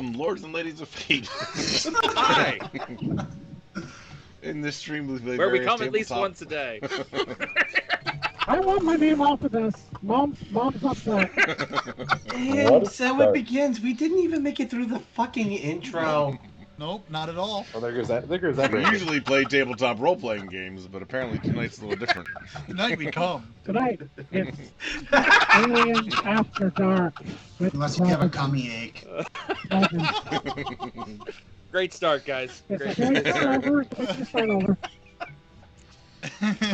Lords and ladies of fate. Hi. In this stream, we play Where we various come at least tabletop- once a day. I want my name off of this. Mom's upset. And so it begins. We didn't even make it through the fucking intro. Nope, not at all. Well, there goes that. We usually play tabletop role-playing games, but apparently tonight's a little different. Tonight we come. Tonight, it's Alien After Dark. With Unless you have a tummy ache. Logan. Great start, guys. It's Great a great start. server. Take your start over.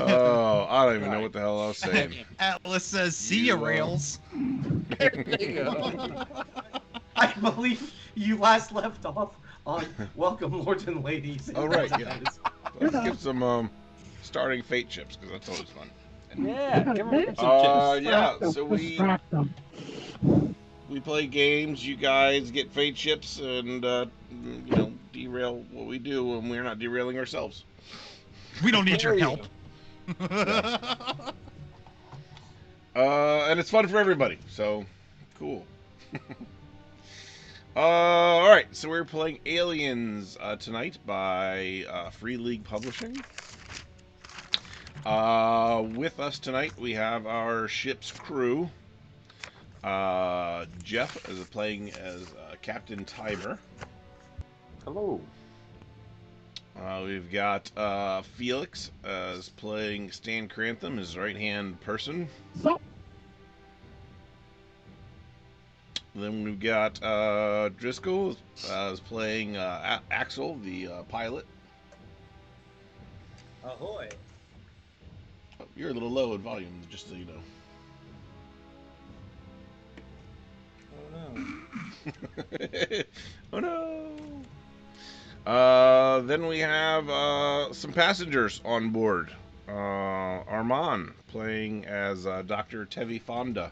Oh, I don't even know what the hell I was saying. Atlas says, "See ya, Rails." There you go. I believe you last left off on Welcome, Lords and Ladies. Oh, right, yeah. Let's give some starting fate chips, because that's always fun. Yeah, give them some chips. Yeah, Distract them, so distract them. we play games, you guys get fate chips, and, derail what we do, and we're not derailing ourselves. We don't need your There you help. And it's fun for everybody, so cool. All right, so we're playing Aliens tonight by Free League Publishing. With us tonight, we have our ship's crew. Jeff is playing as Captain Tiber. Hello. We've got Felix as playing Stan Crantham, his right-hand person. So, Then we've got Driscoll as playing Axel, the pilot. Ahoy! Oh, you're a little low in volume, just so you know. Oh no. Oh no! Then we have some passengers on board. Armand playing as Dr. Tevi Fonda.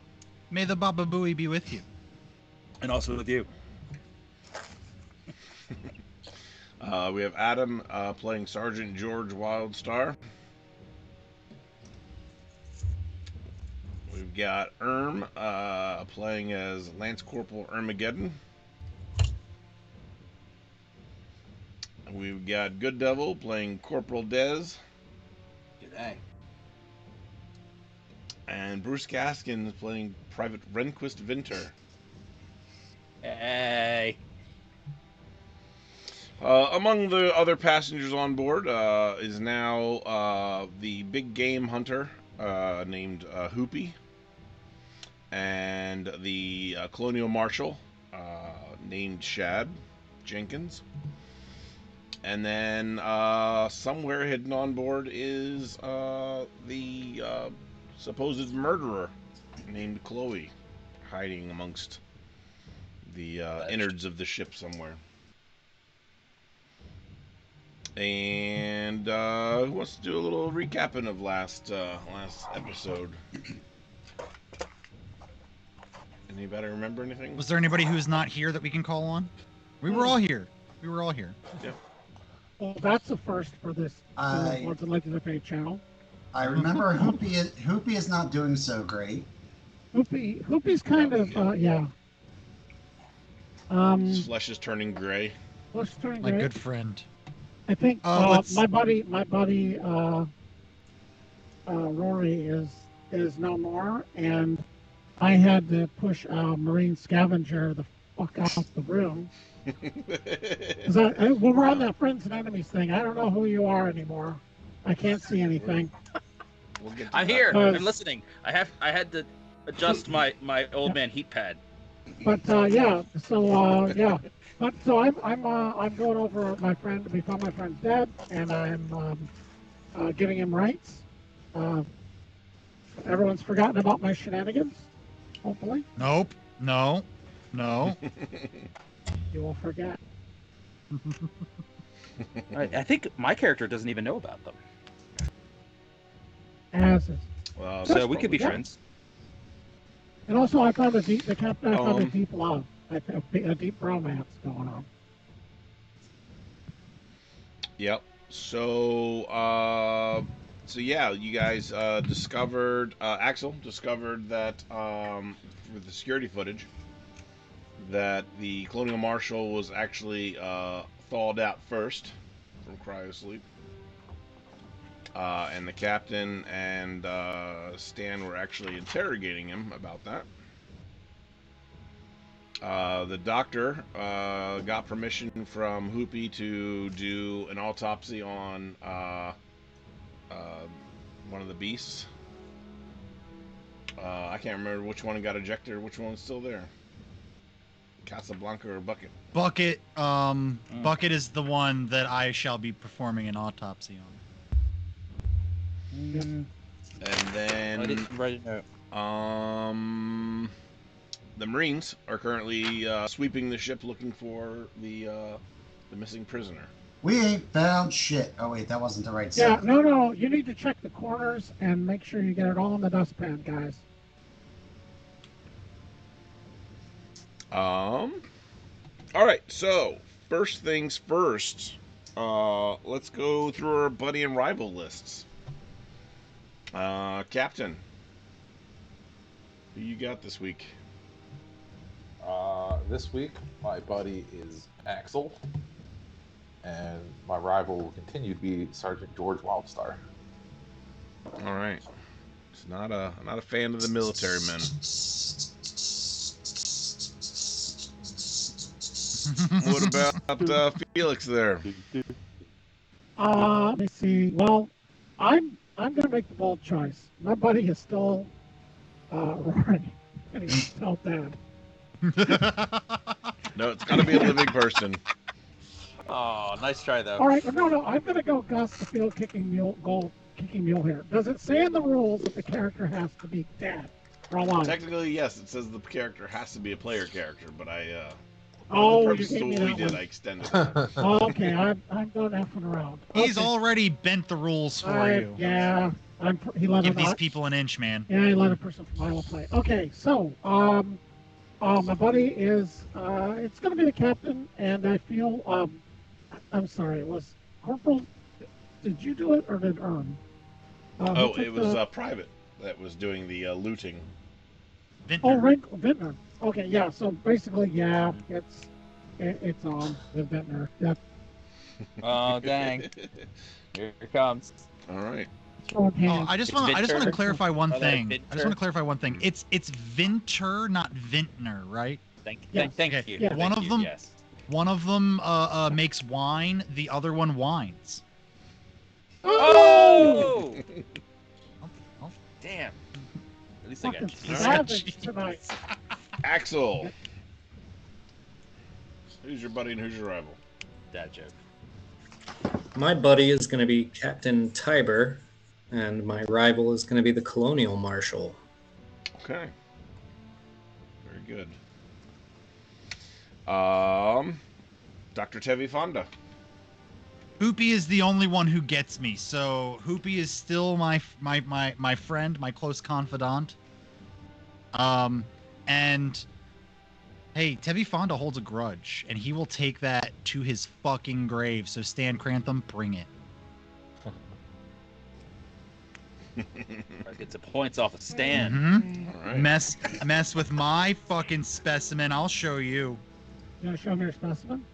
May the Baba Booey be with you. And also with you. We have Adam playing Sergeant George Wildstar. We've got playing as Lance Corporal Armageddon. We've got Good Devil playing Corporal Dez. G'day. And Bruce Gaskins playing Private Rehnquist Vinter. Hey. Among the other passengers on board is now the big game hunter named Hoopy, and the colonial marshal named Shad Jenkins. And then somewhere hidden on board is the supposed murderer named Chloe, hiding amongst the innards of the ship somewhere. And who wants to do a little recapping of last episode? Anybody remember anything? Was there anybody who's not here that we can call on? We were all here. We were all here. Yeah. well, that's a first for this Lords and Ladies of Fate channel. I remember Hoopy is not doing so great. Hoopy's kind of, yeah. His flesh is turning gray. Let's turn My great. good friend. I think let's- my buddy Rory is no more, and I had to push Marine Scavenger the fuck out the room. 'Cause when we're on that friends and enemies thing, I don't know who you are anymore. I can't see anything. We'll get to I'm that. here. Uh, I'm listening. I had to adjust my old man heat pad. But yeah, so yeah. But so I'm going over my friend. We found my friend's dead, and I'm giving him rights. Everyone's forgotten about my shenanigans. Hopefully, Nope. No. you will forget. I think my character doesn't even know about them. As is. Well, So that's we could be probably- friends. And also, I found the captain. I found a deep love, a deep romance going on. Yep. So, yeah, you guys discovered, Axel discovered that with the security footage that the Colonial Marshal was actually thawed out first from cryosleep. And the captain and Stan were actually interrogating him about that. The doctor got permission from Hoopy to do an autopsy on one of the beasts. I can't remember which one got ejected or which one's still there. Casablanca or Bucket? Bucket, Bucket is the one that I shall be performing an autopsy on. And I then didn't write a note. the Marines are currently sweeping the ship looking for the missing prisoner. We ain't found shit. Oh wait, that wasn't the right Yeah, sound. no. You need to check the corners and make sure you get it all in the dustpan, guys. All right, so first things first, let's go through our buddy and rival lists. Captain, who you got this week? This week, my buddy is Axel, and my rival will continue to be Sergeant George Wildstar. All right, it's not a fan of the military men. What about Felix there? Let me see. Well, I'm gonna make the bold choice. My buddy is still Rory, and he's still dead. No, it's got to be a living person. Oh, nice try though. All right, no. I'm gonna go Gus, the field kicking mule here. Does it say in the rules that the character has to be dead or alive? Technically, yes, it says the character has to be a player character, but I for the Oh, you purposes gave of me what we that did, one. I extended it. Oh, okay, I'm done effing around. He's Okay. already bent the rules for you. Yeah, he let Give him these out. people an inch, man. Yeah, he let a person from Iowa play. Okay, so my buddy is it's gonna be the captain, and I feel I'm sorry, it was Corporal. Did you do it or did Ern? Oh, it was Private that was doing the looting. Vintner. Vintner. Okay, yeah. So basically, yeah, it's on the Vintner. Yep. Oh dang! Here it comes. All right. Throwing Oh, hands. I just want to Vintner. clarify one Oh, that thing. I just Vintner. want to clarify one thing. It's Vinter, not Vintner, right? Thank Yes. you. Okay. Yeah. Thank One of you, them- Yes. One of them makes wine, the other one whines. Oh! Oh, Damn. At least I Fucking got you. savage tonight. Axel. Who's your buddy and who's your rival? Dad joke. My buddy is going to be Captain Tiber, and my rival is going to be the Colonial Marshal. Okay. Very good. Dr. Tevi Fonda. Hoopy is the only one who gets me, so Hoopy is still my friend, my close confidant. And hey, Tevi Fonda holds a grudge, and he will take that to his fucking grave. So Stan Crantham, bring it. Get some points off of Stan. Mhm. All right. Mess with my fucking specimen. I'll show you. You want to show me your specimen?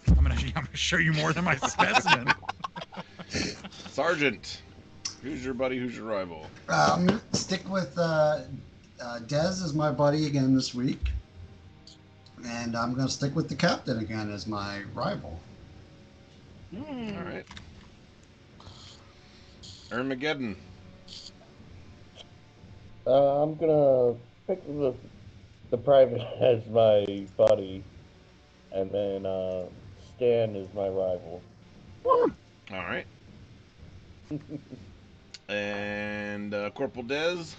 I'm gonna show you more than my specimen. Sergeant. Who's your buddy? Who's your rival? I'm gonna stick with Dez as my buddy again this week, and I'm gonna stick with the captain again as my rival. All right. Armageddon. I'm gonna pick the private as my buddy, and then Stan is my rival. All right. And Corporal Dez.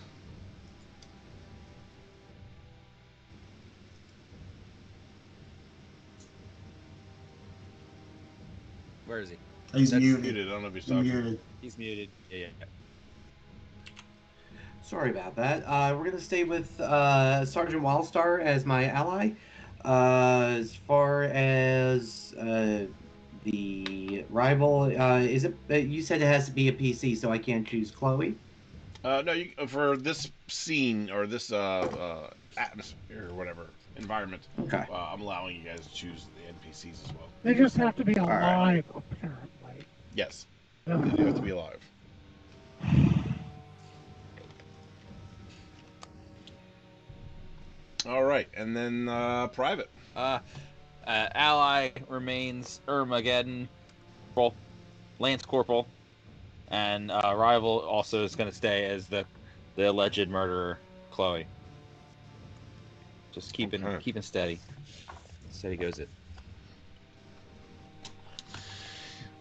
Where is he? He's That's muted. muted. I don't know if he's He's talking. muted. He's muted. Yeah. Sorry about that. We're gonna stay with Sergeant Wildstar as my ally. As far as the rival, is it? You said it has to be a PC, so I can't choose Chloe. No, for this scene or this atmosphere or whatever, environment, Okay. I'm allowing you guys to choose the NPCs as well. They just have to be right. alive, apparently. Yes, Ugh. they do have to be alive. All right, and then private. Ally remains Ermageddon, Lance Corporal, and rival also is going to stay as the alleged murderer, Chloe. Just keeping steady. Steady goes it.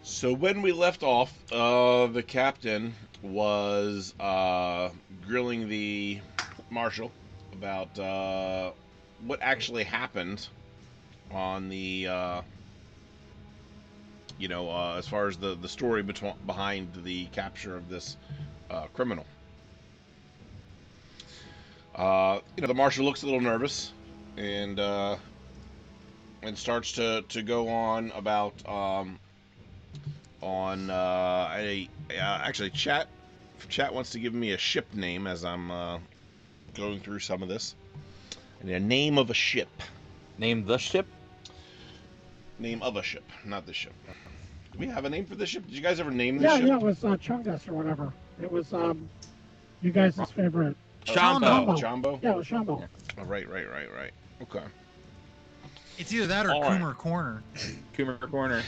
So when we left off, the captain was grilling the marshal about what actually happened on the, as far as the story behind the capture of this criminal. The marshal looks a little nervous and starts to go on about actually chat wants to give me a ship name as I'm going through some of this. And a name of a ship. Name the ship? Name of a ship, not the ship. Do we have a name for this ship? Did you guys ever name this ship? Yeah, it was Chungus or whatever. It was you guys' favorite. Shambo. Jumbo? Yeah, it was Shambo. Oh, right. Okay. It's either that or All right. Coomer Corner. Coomer Corner.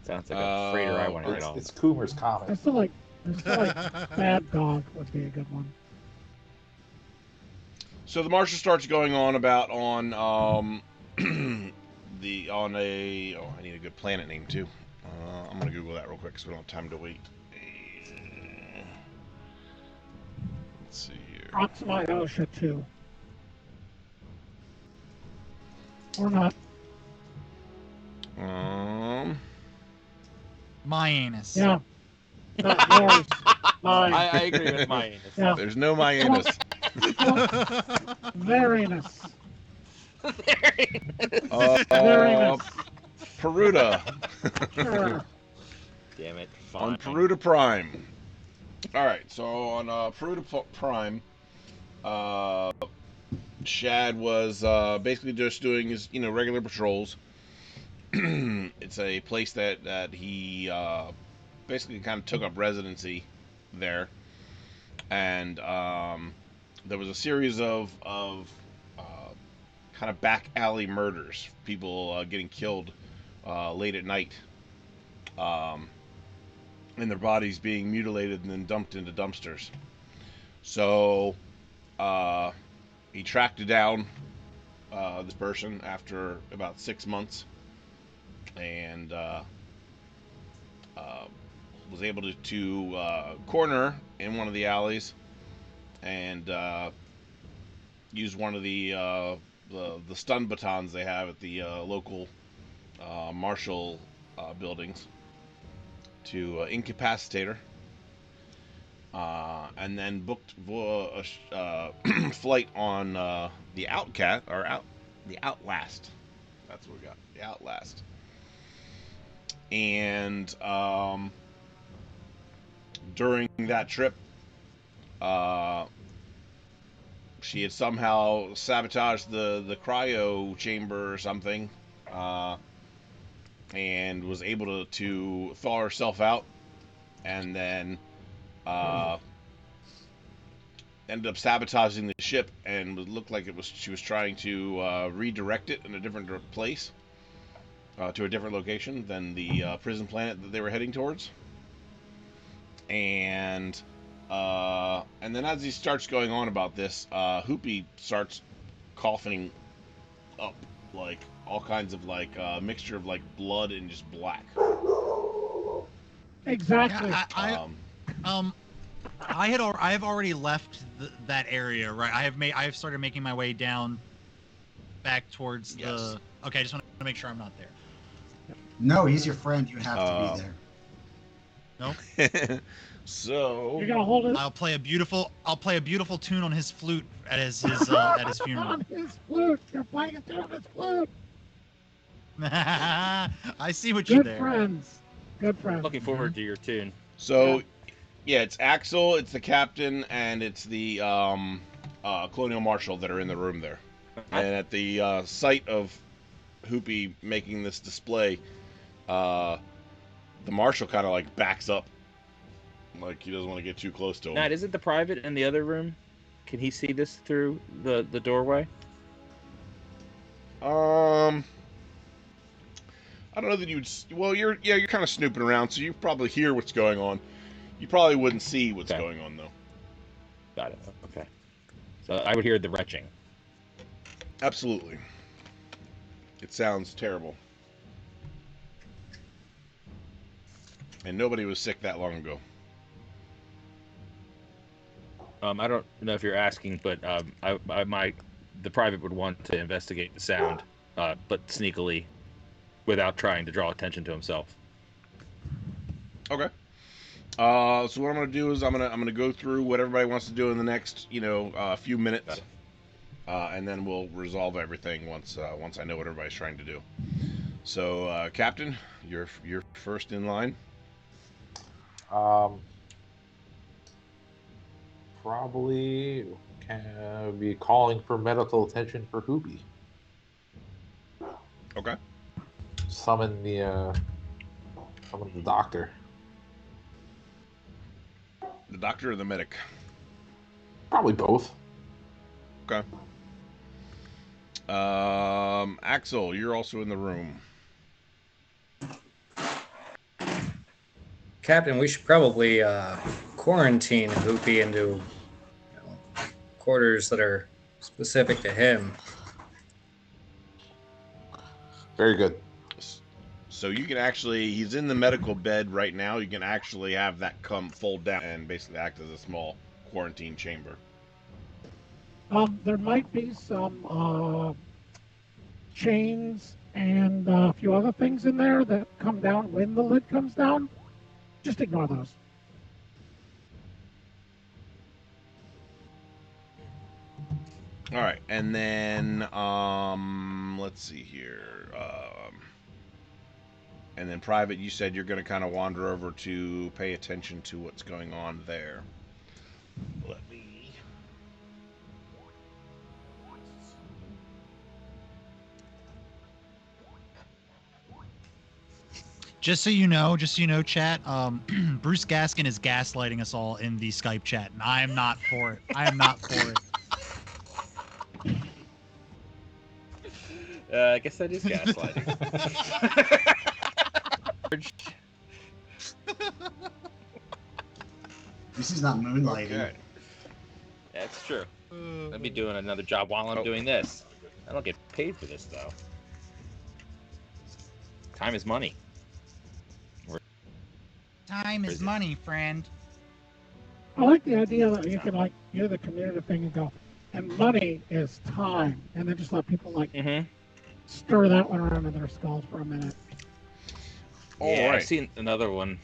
Sounds like a freighter I want to write off. It's Coomer's Comet. I feel like Bad Dog would be a good one. So the marshal starts going on about I need a good planet name too. I'm gonna Google that real quick because we don't have time to wait. Let's see here. Proxima Osha 2. Or not. My anus. Yeah. Not yours. Mine. I agree with my anus. Yeah. There's no my anus. Very nice. Very nice. Peruta. Sure. Damn it. On Fine. Peruta Prime. Alright, so on Peruta Prime, Shad was basically just doing his, regular patrols. It's a place that he basically kind of took up residency there. And there was a series of kind of back alley murders, people getting killed late at night, and their bodies being mutilated and then dumped into dumpsters. So he tracked down this person after about 6 months, and was able to corner in one of the alleys and use one of the stun batons they have at the local marshal buildings to incapacitate her, and then booked a flight on the the Outlast. That's what we got, the Outlast. And during that trip, she had somehow sabotaged the cryo chamber or something, and was able to thaw herself out, and then ended up sabotaging the ship, and it looked like she was trying to redirect it in a different place, to a different location than the prison planet that they were heading towards. And then as he starts going on about this, Hoopy starts coughing up like all kinds of mixture of blood and just black. Exactly. Yeah, I have already left that area, right? I have started making my way down back towards the. Okay, I just want to make sure I'm not there. No, he's your friend. You have to be there. Nope. So You're gonna hold it I'll play a beautiful tune on his flute at his funeral. on his flute. You're playing it on his flute. I see what you Good there. friends. Good friends. Looking forward to your tune. So, yeah, it's Axel, it's the captain, and it's the Colonial Marshal that are in the room there. And at the sight of Hoopy making this display, the Marshal kind of like backs up, like he doesn't want to get too close to him. Matt, isn't the private in the other room? Can he see this through the doorway? I don't know that you'd. Well, you're kind of snooping around, so you probably hear what's going on. You probably wouldn't see what's going on though. Got it. Okay. So I would hear the retching. Absolutely. It sounds terrible. And nobody was sick that long ago. I don't know if you're asking, but the private would want to investigate the sound, but sneakily, without trying to draw attention to himself. Okay. So what I'm gonna do is I'm gonna go through what everybody wants to do in the next few minutes, and then we'll resolve everything once I know what everybody's trying to do. So Captain, you're first in line. Probably can be calling for medical attention for Hoopy. Okay. Summon the doctor. The doctor or the medic? Probably both. Okay. Axel, you're also in the room. Captain, we should probably quarantine Hoopy into quarters that are specific to him. Very good. So you can actually, he's in the medical bed right now. You can actually have that fold down and basically act as a small quarantine chamber. There might be some chains and a few other things in there that come down when the lid comes down. Just ignore those. All right, and then let's see here. And then private, you said you're going to kind of wander over to pay attention to what's going on there. Let me. Just so you know, chat, Bruce Gaskin is gaslighting us all in the Skype chat, and I am not for it. I am not for it. I guess that is gaslighting. This is not moonlighting. Okay. That's true. I'd be doing another job while I'm doing this. I don't get paid for this, though. Time is money. Time is money, friend. I like the idea that you can like do the community thing and go, and money is time, and then just let people like stir that one around in their skulls for a minute. Yeah, All right. I've seen another one.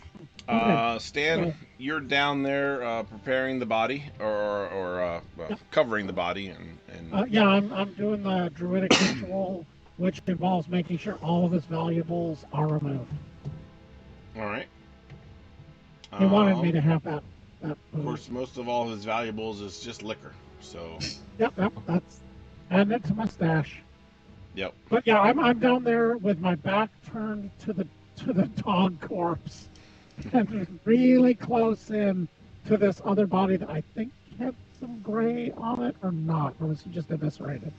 Stan, you're down there preparing the body, or covering the body, and Yeah, I'm doing the druidic ritual, which involves making sure all of his valuables are removed. all right. He wanted me to have that. Of course, most of all his valuables is just liquor. So. Yep, that's adding it to my stash. Yep. But yeah, I'm down there with my back turned to the dog corpse, and really close in to this other body that I think had some gray on it, or not, or was he just eviscerated?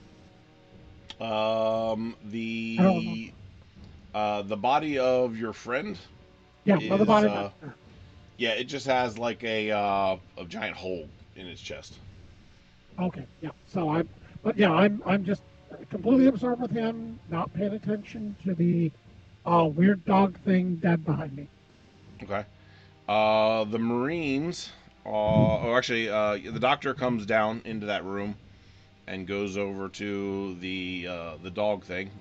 The body of your friend. Yeah, is, the body. Yeah, it just has like a giant hole in its chest. Okay, yeah. So I'm just completely absorbed with him, not paying attention to the weird dog thing dead behind me. Okay. The Marines. The doctor comes down into that room and goes over to the dog thing,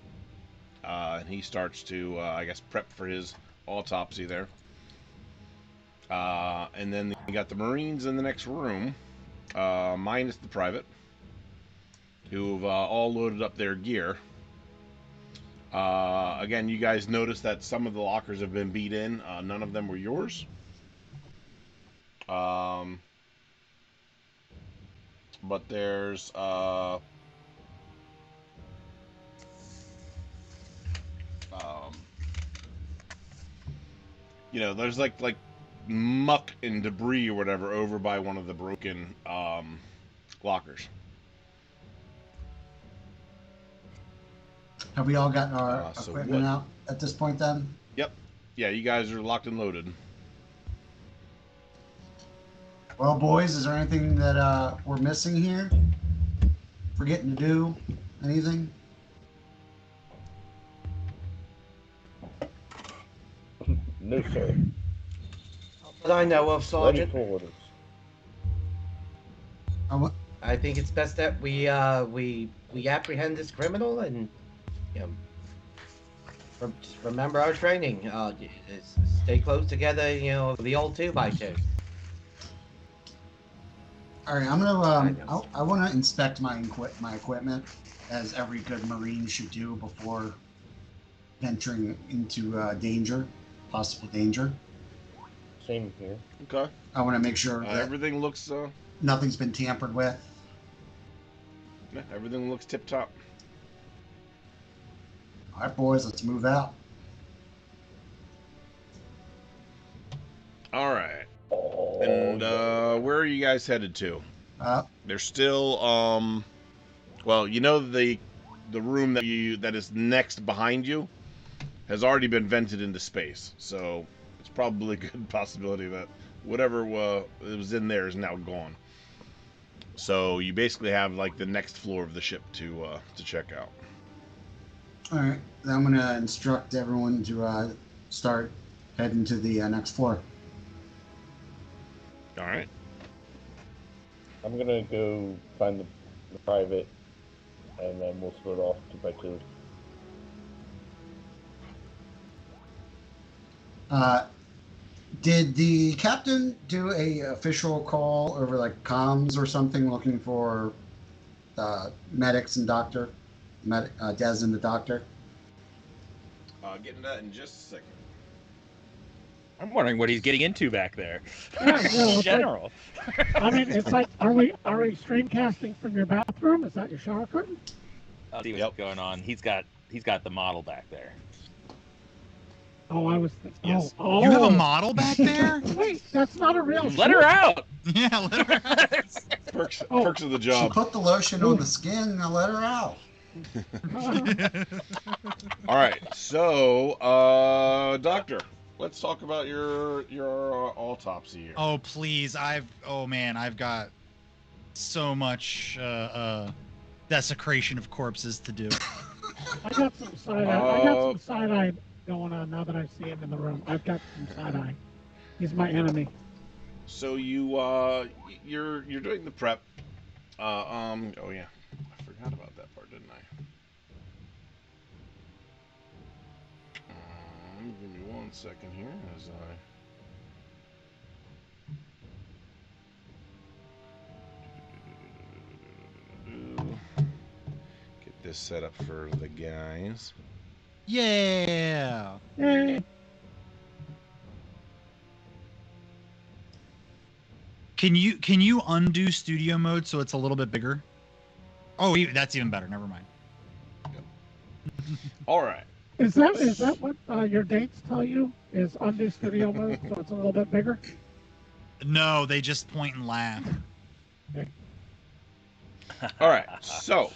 and he starts to prep for his autopsy there. And then you got the Marines in the next room, minus the private, who've all loaded up their gear. Again, you guys notice that some of the lockers have been beat in. None of them were yours. but there's there's like muck and debris or whatever over by one of the broken lockers. Have we all gotten our So equipment what? out at this point then? Yep. Yeah, you guys are locked and loaded. Well, boys, is there anything that we're missing here? Forgetting to do anything? No, sir. That I know of, Ready Sergeant. for orders. I think it's best that we apprehend this criminal and just remember our training. Stay close together. The old 2x2. All right, I'm gonna. I want to inspect my equipment, as every good Marine should do before venturing into possible danger. Same here. Okay. I want to make sure that Everything looks nothing's been tampered with. yeah, everything looks tip top. All right, boys, let's move out. All right. Oh, And where are you guys headed to? There's still well, the room that is next behind you has already been vented into space. So it's probably a good possibility that whatever was in there is now gone. So you basically have like the next floor of the ship to check out. All right, then I'm gonna instruct everyone to start heading to the next floor. All right. I'm gonna go find the private, and then we'll split off 2x2. Did the captain do a official call over like comms or something, looking for medics and doctor, Des and the doctor? Getting to that in just a second. I'm wondering what he's getting into back there. Yeah, no, it's General. I mean, it's like, are we streamcasting from your bathroom? Is that your shower curtain? I'll see what's going on. He's got the model back there. Oh, I was. Yes. Oh, You have a model back there? Wait, that's not a real. Let her out. Yeah, let her out. Perks Oh. of the She job. put the lotion on the skin and let her out. All right, so doctor, let's talk about your autopsy here. Oh please, I've got so much desecration of corpses to do. I got some side eye. I got some side eye going on now that I see him in the room. I've got some side eye. He's my enemy. So you're doing the prep. Oh yeah, I forgot about that part, didn't I? Give me 1 second here as I get this set up for the guys. Yeah. Hey, Can you undo studio mode so it's a little bit bigger? Oh, that's even better. Never mind. All right. is that what your dates tell you? Is undo studio mode so it's a little bit bigger? No, they just point and laugh. All right. So,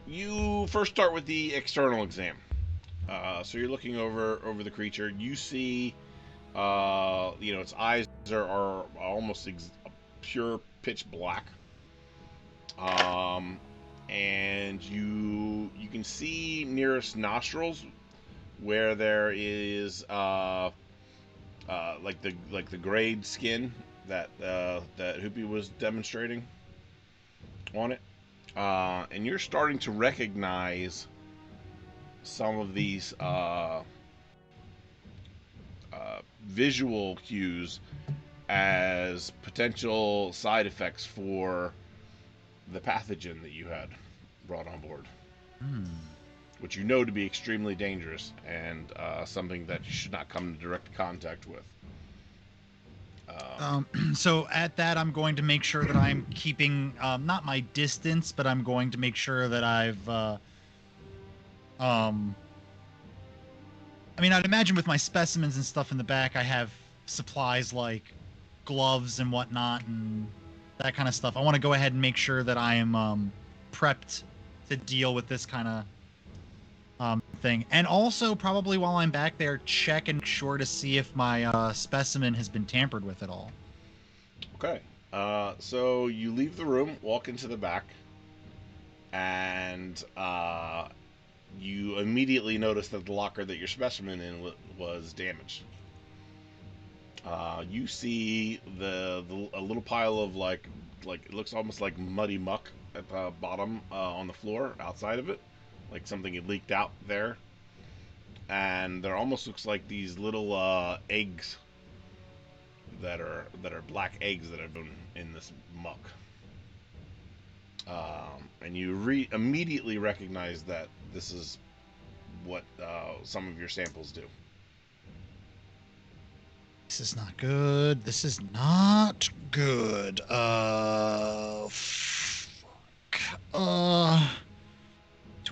you first start with the external exam. So you're looking over the creature. You see, its eyes are almost pure pitch black. And you can see nearest nostrils where there is like the grayed skin that Hoopy was demonstrating on it, and you're starting to recognize some of these visual cues as potential side effects for the pathogen that you had brought on board, which you know to be extremely dangerous and something that you should not come into direct contact with. So at that, I'm going to make sure that I'm keeping not my distance, but I'm going to make sure that I've. I mean, I'd imagine with my specimens and stuff in the back, I have supplies like gloves and whatnot and that kind of stuff. I want to go ahead and make sure that I am prepped to deal with this kind of thing. And also, probably while I'm back there, check and make sure to see if my specimen has been tampered with at all. Okay. So you leave the room, walk into the back, and you immediately notice that the locker that your specimen in was damaged. You see a little pile of like it looks almost like muddy muck at the bottom on the floor outside of it, like something had leaked out there, and there almost looks like these little eggs that are black eggs that have been in this muck. And you immediately recognize that this is what some of your samples do. This is not good. This is not good. Do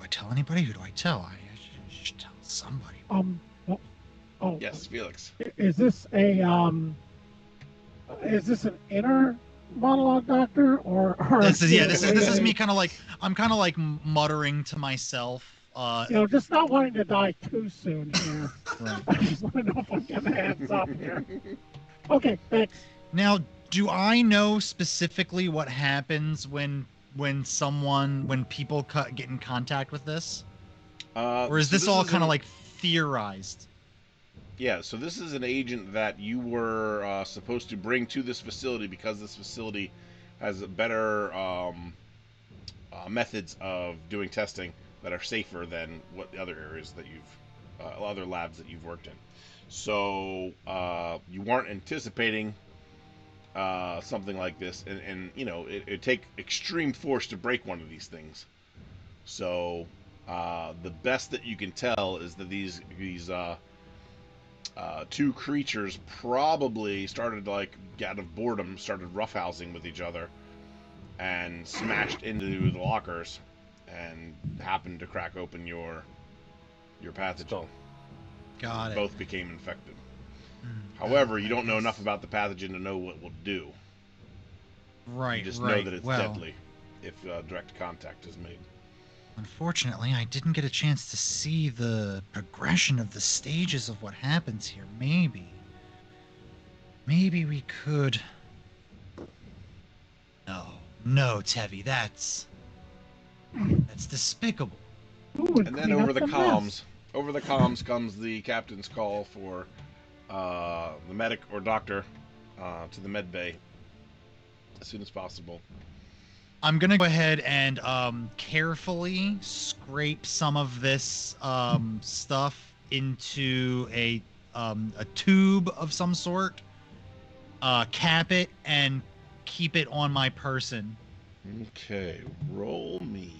I tell anybody? Who do I tell? I should tell somebody. Yes, Felix. Is this an inner monologue, Doctor, or this is me kind of like I'm kind of like muttering to myself. Just not wanting to die too soon here. Right. I just want to know if I'm getting a heads up here. Okay, thanks. Now, do I know specifically what happens when people get in contact with this? Or is this all kind of like theorized? Yeah, so this is an agent that you were supposed to bring to this facility because this facility has better methods of doing testing that are safer than what the other areas that other labs that you've worked in. So you weren't anticipating something like this, and it'd take extreme force to break one of these things. So the best that you can tell is that these two creatures probably started out of boredom, started roughhousing with each other, and smashed into the lockers, and happened to crack open your pathogen. Got it. Both became infected. However, you don't know enough about the pathogen to know what it will do. Right. You just know that it's deadly if direct contact is made. Unfortunately, I didn't get a chance to see the progression of the stages of what happens here. Maybe we could. No, Tevi, that's despicable. And then over the comms comes the captain's call for the medic or doctor to the med bay as soon as possible. I'm gonna go ahead and carefully scrape some of this stuff into a tube of some sort, cap it, and keep it on my person. Okay, roll me.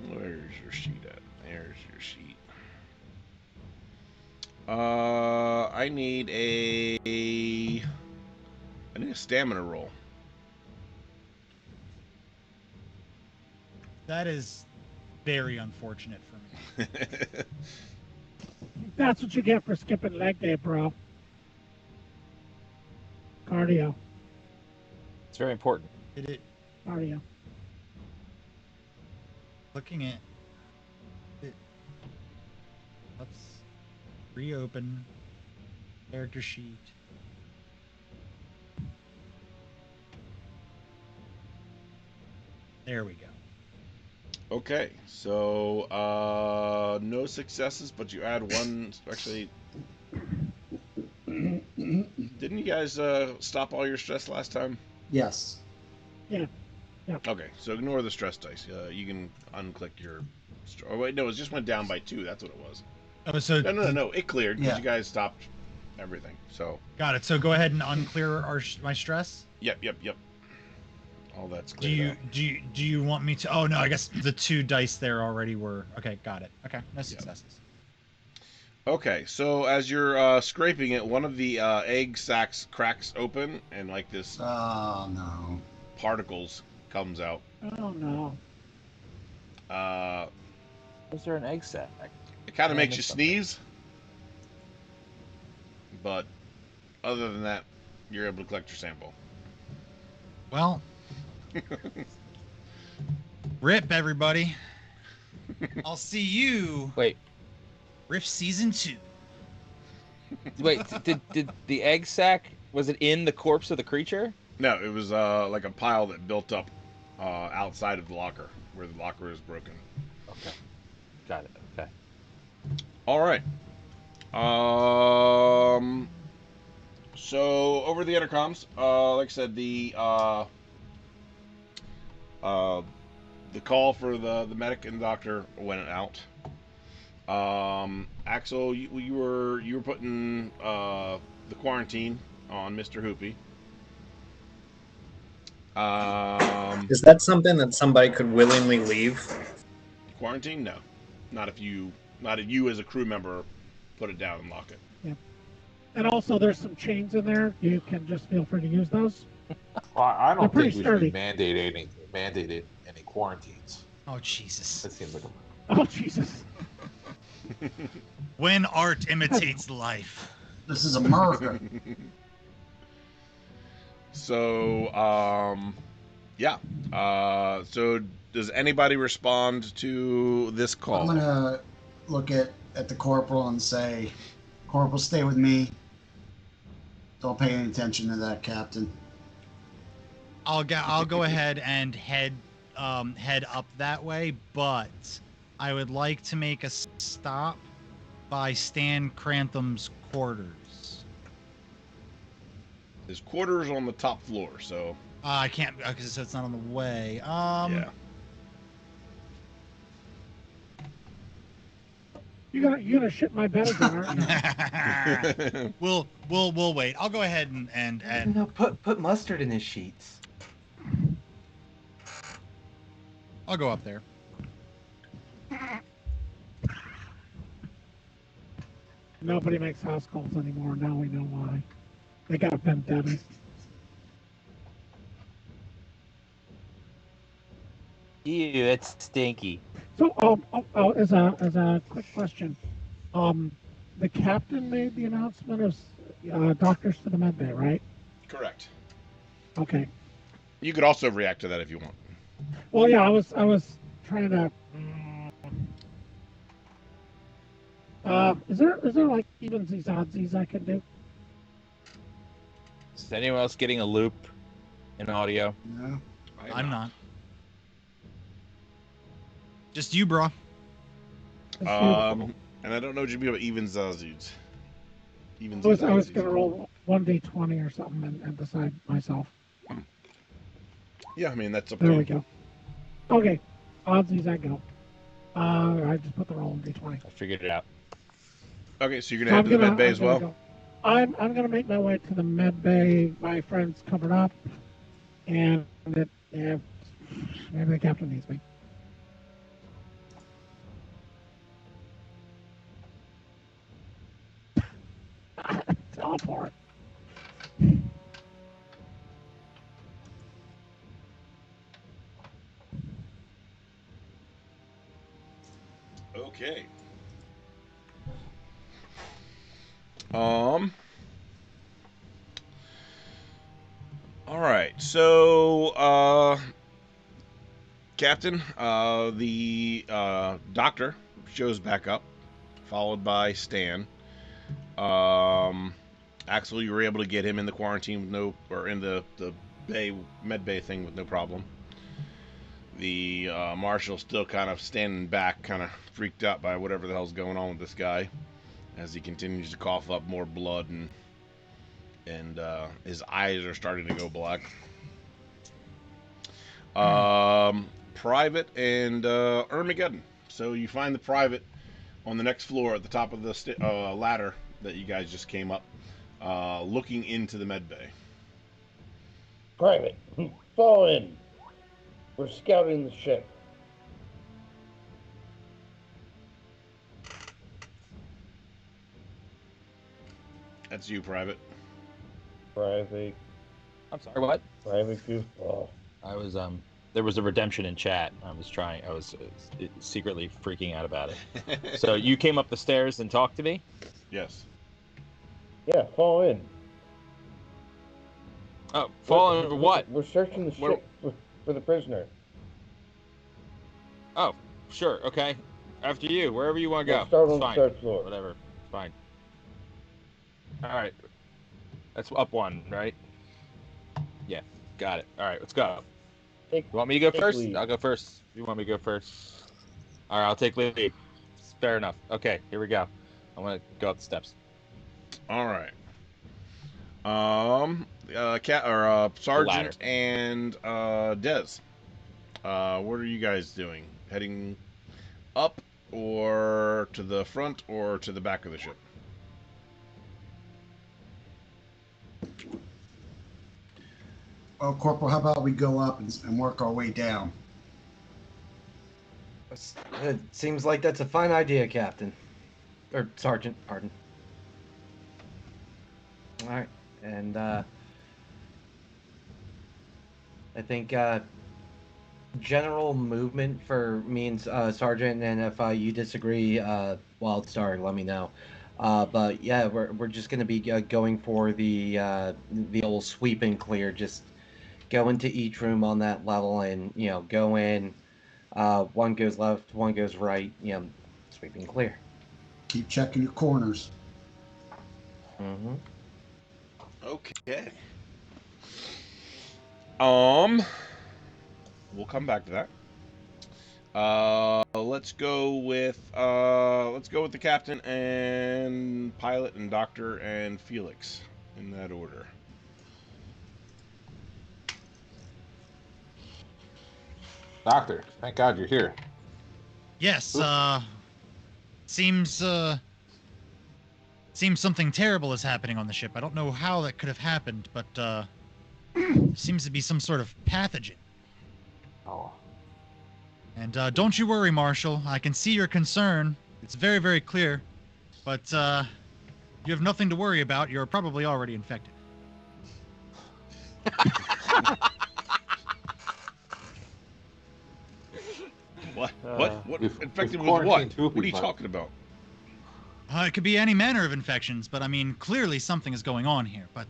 Where's your sheet at? There's your sheet. I need a stamina roll. That is very unfortunate for me. That's what you get for skipping leg day, bro. Cardio. It's very important. Cardio. Looking at it. Let's reopen character sheet. There we go. Okay, so no successes, but you add one. Actually, didn't you guys stop all your stress last time? Yes. Yeah. Okay, so ignore the stress dice. You can unclick your. Oh wait, no, it just went down by 2. That's what it was. Oh, so No. It cleared because Yeah. you guys stopped everything. So. Got it. So go ahead and unclear my stress. Yep. All that's clear. Do you want me to? Oh no, I guess the 2 dice there already were. Okay, got it. Okay, no successes. Okay, so as you're scraping it, one of the egg sacs cracks open, and like this Oh no. particles comes out. Oh no. Was there an egg sac? It kind I of makes you missed something. sneeze, but other than that, you're able to collect your sample. Well, rip everybody. I'll see you. Wait, Rift season 2. wait. Did the egg sac, was it in the corpse of the creature? No, it was like a pile that built up outside of the locker, where the locker is broken. Okay, got it. Okay. All right. So over the intercoms, like I said, the call for the medic and doctor went out. Axel, you were putting the quarantine on Mr. Hoopy. Is that something that somebody could willingly leave? Quarantine? No, not if you as a crew member put it down and lock it. Yeah. And also, there's some chains in there. You can just feel free to use those. Well, I They're don't pretty think we sturdy. should be mandated any quarantines. Oh, Jesus. That seems like Oh Jesus. When art imitates life. This is America. So, yeah. So does anybody respond to this call? I'm gonna look at the corporal and say, Corporal, stay with me. Don't pay any attention to that captain. I'll go ahead and head up that way, but I would like to make a stop by Stan Crantham's quarters. His quarters on the top floor, so I can't because it's not on the way. yeah. You're gonna shit my bed again, aren't you? We'll wait. I'll go ahead and No, put mustard in his sheets. I'll go up there. Nobody makes house calls anymore. Now we know why. They got vendettas. Ew, that's stinky. So, as a quick question, the captain made the announcement of doctors to the med bay, right? Correct. Okay. You could also react to that if you want. Well, yeah, I was trying to. Is there like evensies, oddsies I can do? Is anyone else getting a loop in audio? No. I'm not. Just you, bro. And I don't know what you mean about evens, oddsies. Evens, I was gonna roll 1d20 or something and decide myself. Yeah, I mean that's up There to we you. go. Okay, oddsies I go. I just put the roll in d20. I figured it out. Okay, so you're gonna head to the med bay as well. Go. I'm gonna make my way to the med bay. My friend's covered up, and maybe the captain needs me. Teleport. Okay. All right. So, Captain, the doctor shows back up, followed by Stan. Axel, you were able to get him in the quarantine with in the bay med bay thing with no problem. The marshal still kind of standing back, kind of freaked out by whatever the hell's going on with this guy, as he continues to cough up more blood and his eyes are starting to go black. Private and Armageddon. So you find the private on the next floor at the top of the ladder that you guys just came up, looking into the med bay. Private, fall in. We're scouting the ship. That's you, Private. Private, I'm sorry, what? private goofball. I was there was a redemption in chat. I was secretly freaking out about it. So you came up the stairs and talked to me? Yes. Yeah, fall in. Oh, fall in what? We're searching the ship for the prisoner. Oh, sure, okay. After you, wherever you want to go. We'll start on It's the fine. third floor. Whatever, it's fine. All right, that's up one, right? Yeah, got it. All right, let's go. You want me to go Take first? lead. I'll go first. You want me to go first? All right, I'll take lead. Fair enough. Okay, here we go. I'm gonna go up the steps. All right. Sergeant and Dez. What are you guys doing? Heading up, or to the front, or to the back of the ship? Well, Corporal, how about we go up and work our way down? It seems like that's a fine idea, Captain. Or Sergeant, pardon. Alright, and I think general movement for me and Sergeant, and if you disagree, Wildstar, let me know. But yeah, we're just gonna be going for the old sweep and clear. Just go into each room on that level, and go in. One goes left, one goes right. Sweep and clear. Keep checking your corners. Mm-hmm. Okay. We'll come back to that. Let's go with the captain and pilot and doctor and Felix in that order. Doctor, thank God you're here. Yes, seems something terrible is happening on the ship. I don't know how that could have happened, but seems to be some sort of pathogen. Oh. And don't you worry, Marshal. I can see your concern. It's very, very clear. But you have nothing to worry about. You're probably already infected. What? What? Infected with what? What are you talking about? It could be any manner of infections, but I mean, clearly something is going on here. But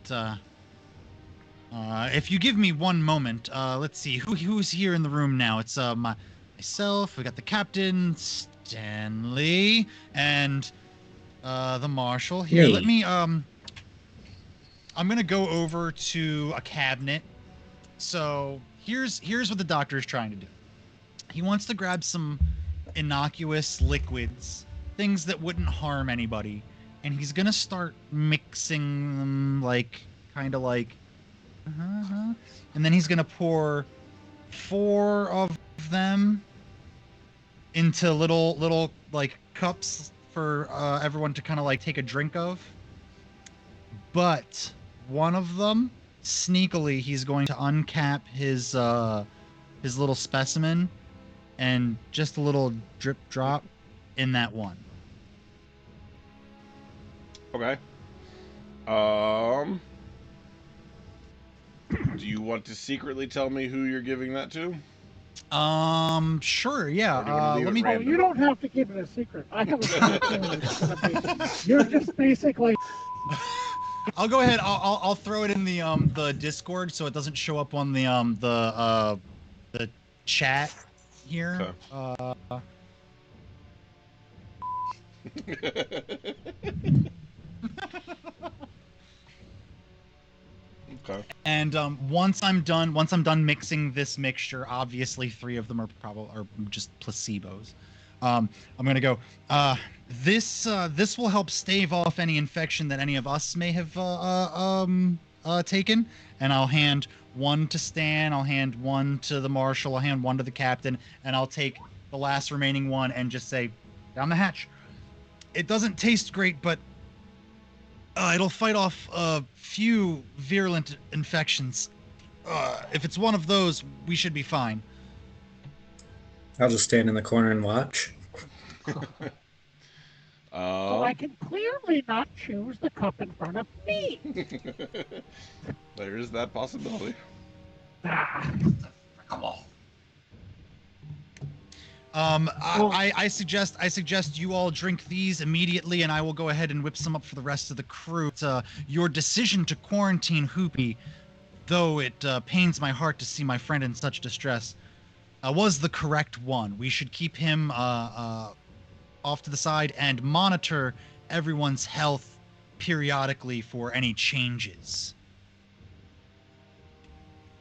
if you give me one moment, let's see who's here in the room now. It's myself. We got the captain, Stanley, and the marshal. Here, Me. let me. I'm gonna go over to a cabinet. So here's what the doctor is trying to do. He wants to grab some innocuous liquids, things that wouldn't harm anybody, and he's gonna start mixing them kind of like, and then he's gonna pour 4 of them into little like cups for everyone to kind of like take a drink of. But one of them, sneakily, he's going to uncap his little specimen, and just a little drip drop in that one. Okay. Do you want to secretly tell me who you're giving that to? Sure, yeah. Or do you wanna leave Let it me. random? You don't have to keep it a secret. I have a feeling it's gonna be. You're just basically. I'll go ahead. I'll throw it in the Discord so it doesn't show up on the chat here. Okay. And once I'm done mixing this mixture, obviously 3 of them are just placebos. I'm gonna go. This will help stave off any infection that any of us may have taken. And I'll hand 1 to Stan. I'll hand 1 to the marshal. I'll hand 1 to the captain, and I'll take the last remaining one and just say, down the hatch. It doesn't taste great, but it'll fight off a few virulent infections. If it's one of those, we should be fine. I'll just stand in the corner and watch. So I can clearly not choose the cup in front of me. There is that possibility. Ah. Come on. I suggest you all drink these immediately, and I will go ahead and whip some up for the rest of the crew. Your decision to quarantine Hoopy, though it pains my heart to see my friend in such distress, was the correct one. We should keep him off to the side and monitor everyone's health periodically for any changes.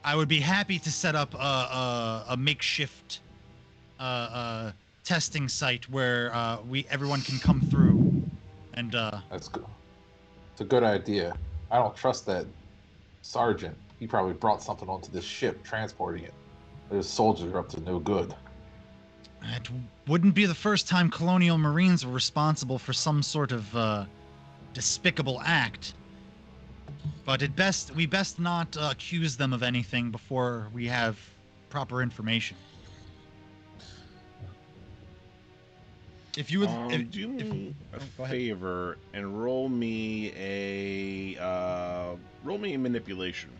I would be happy to set up a makeshift testing site where everyone can come through, and That's good. It's a good idea. I don't trust that sergeant. He probably brought something onto this ship, transporting it. Those soldiers are up to no good. it wouldn't be the first time Colonial Marines were responsible for some sort of despicable act. But we best not accuse them of anything before we have proper information. If you would do me a go ahead. favor and roll me a manipulation.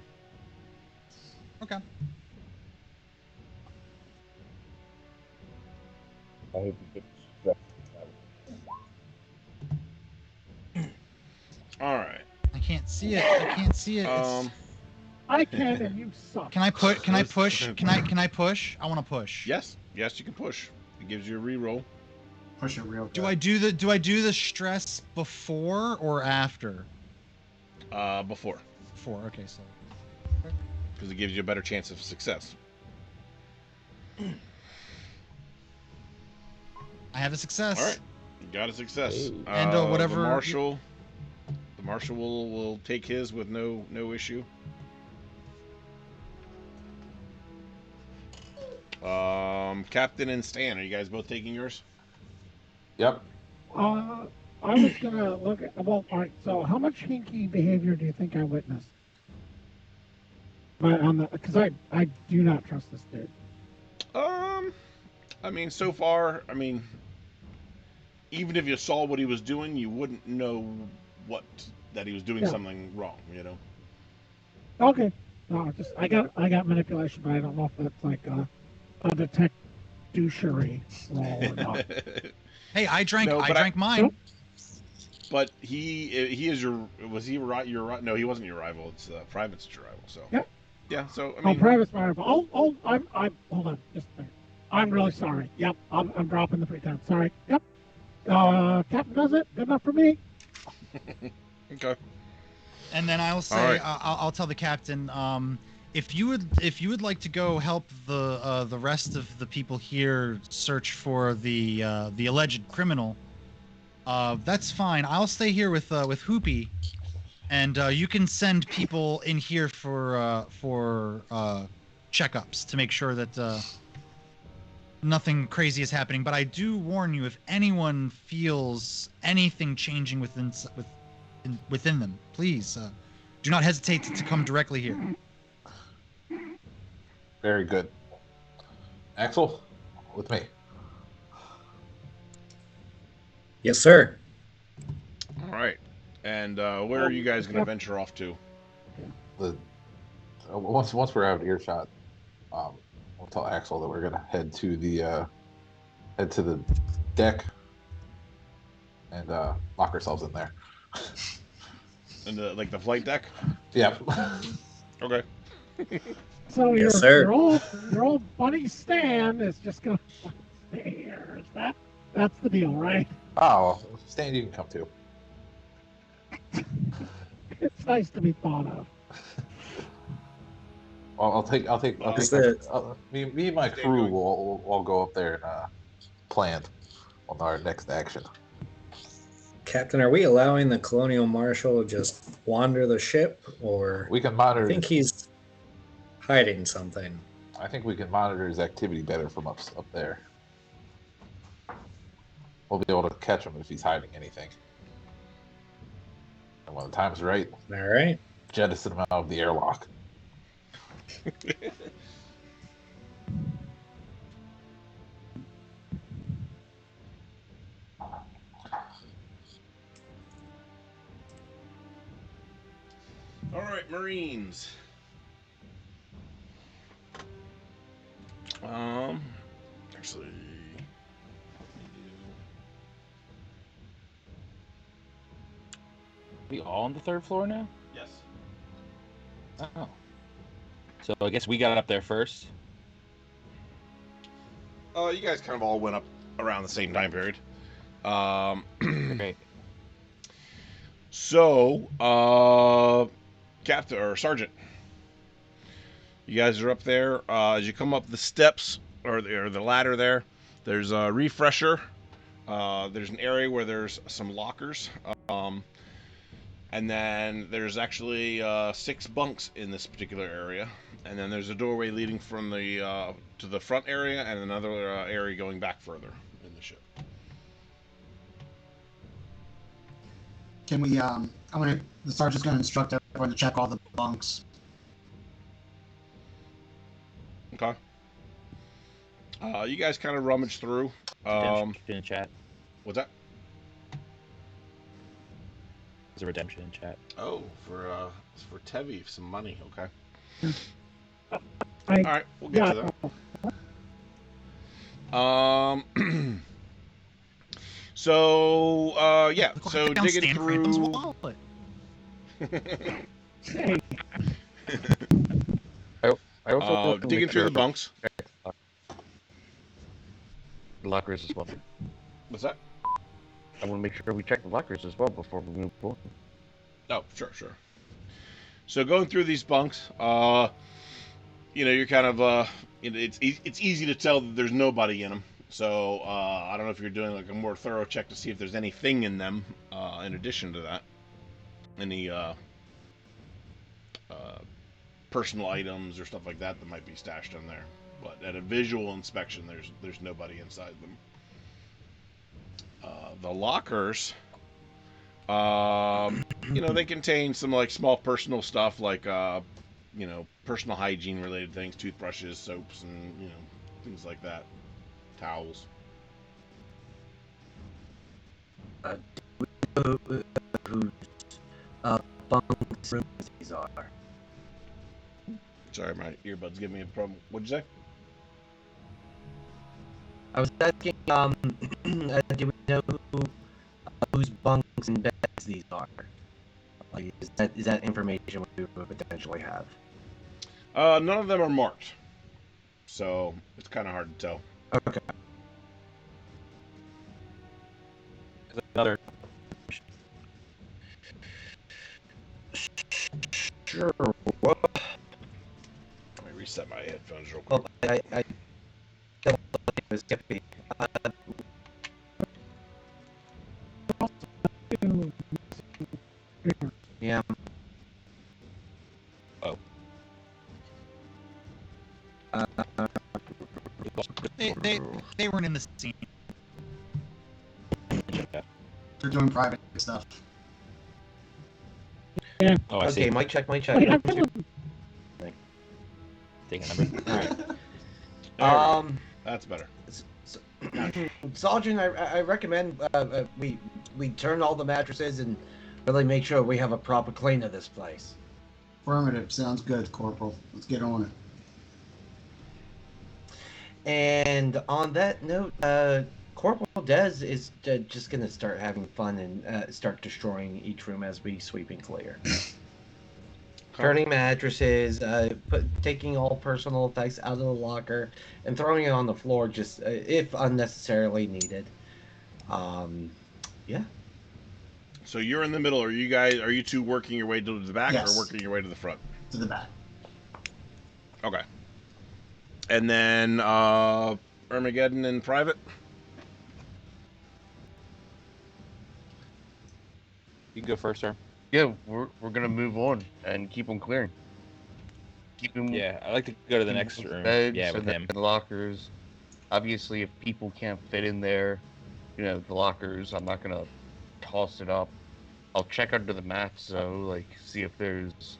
Okay. I hope you get stressed out. All right. I can't see it. It's- I can, and you suck. Can I push? Can I push? I want to push. Yes, you can push. It gives you a reroll. Push it real good. Do I do the stress before or after? Before, Before. Okay, so. because it gives you a better chance of success. I have a success. All right, you got a success. Hey. And whatever the marshal will take his with no issue. Captain and Stan, are you guys both taking yours? Yep. I was gonna look at. Well, all right. So, how much hinky behavior do you think I witnessed? Because I do not trust this dude. I mean, so far, even if you saw what he was doing, you wouldn't know that he was doing something wrong. You know. Okay. No, I got manipulation, but I don't know if that's like a detect douchery roll or not. Hey, I drank mine. Nope. But he is your. Was he your right? No, he wasn't your rival. It's Private's your rival. So. Yep. Yeah. So I Oh, mean. Private's my rival. I'm hold on, just a minute. I'm really sorry. Yep, I'm dropping the pretense. Sorry. Yep. Captain does it. Good enough for me. Okay. And then I'll say, All right. I'll tell the captain, if you would like to go help the rest of the people here search for the alleged criminal, that's fine. I'll stay here with Hoopy, and you can send people in here for checkups to make sure that nothing crazy is happening. But I do warn you, if anyone feels anything changing within them, please do not hesitate to come directly here. Very good. Axel, with me. Yes, sir. All right. And where are you guys going to venture off to? Once we're out of earshot, I'll tell Axel that we're gonna head to the deck and lock ourselves in there. In the flight deck? Yep. Okay. So Yes, sir. your old buddy Stan is just gonna stay here. That's the deal, right? Oh, Stan, you can come too. It's nice to be thought of. Well, I'll take. Is it- Me and my crew will all go up there and plan on our next action. Captain, are we allowing the Colonial Marshal to just wander the ship, or We can I monitor. think he's hiding something? I think we can monitor his activity better from up there. We'll be able to catch him if he's hiding anything. And when the time's right, All right. jettison him out of the airlock. All right, Marines. Actually, We all on the 3rd floor now? yes. Oh. So I guess we got up there first. You guys kind of all went up around the same time period. Great. So, Captain or Sergeant, you guys are up there. As you come up the steps or the ladder there, there's a refresher. There's an area where there's some lockers. And then there's actually 6 bunks in this particular area. And then there's a doorway leading from the to the front area and another area going back further in the ship. Can we? The sergeant's gonna instruct everyone to check all the bunks. Okay. You guys kind of rummage through. In chat. What's that? There's a redemption in chat. Oh, for Tevi, some money. Okay. I All right, we'll get to got that. So yeah. Look, So I found digging Stan through. Crampton's wallet. hey, I also want to digging make through sure the bunks. the lockers as well. What's that? I want to make sure we check the lockers as well before we move forward. Oh, sure. So going through these bunks, you're kind of, it's easy to tell that there's nobody in them. So I don't know if you're doing like a more thorough check to see if there's anything in them. In addition to that, any personal items or stuff like that might be stashed in there. But at a visual inspection, there's nobody inside them. The lockers, they contain some like small personal stuff like personal hygiene related things, toothbrushes, soaps, and things like that, towels. Whose bunks rooms these are? Sorry, my earbuds give me a problem. What'd you say? I was asking, do we know whose bunks and beds these are? Like, is that information we would potentially have? None of them are marked, so it's kind of hard to tell. Okay. Another. Sure. Well, Let me reset my headphones real quick. I don't think it was Skippy. Yeah. Oh. They weren't in the scene. They're doing private stuff. yeah. Oh, I Okay, see. mic check. Wait, I'm gonna, Take a number. Alright. That's better. Sergeant, I recommend we turn all the mattresses and really make sure we have a proper clean of this place. Affirmative. Sounds good, Corporal. Let's get on it. And on that note, Corporal Dez is just gonna start having fun and start destroying each room as we sweep and clear. Turning mattresses, taking all personal effects out of the locker, and throwing it on the floor just if unnecessarily needed. Yeah. So you're in the middle. Are you two working your way to the back Yes. or working your way to the front? To the back. Okay. And then Armageddon in private. You can go first, sir. Yeah, we're gonna move on and keep them clearing. Keep them. Yeah, I like to go to the next room. Beds Yeah, with and him. the lockers. Obviously, if people can't fit in there, the lockers, I'm not gonna toss it up. I'll check under the mats though, like see if there's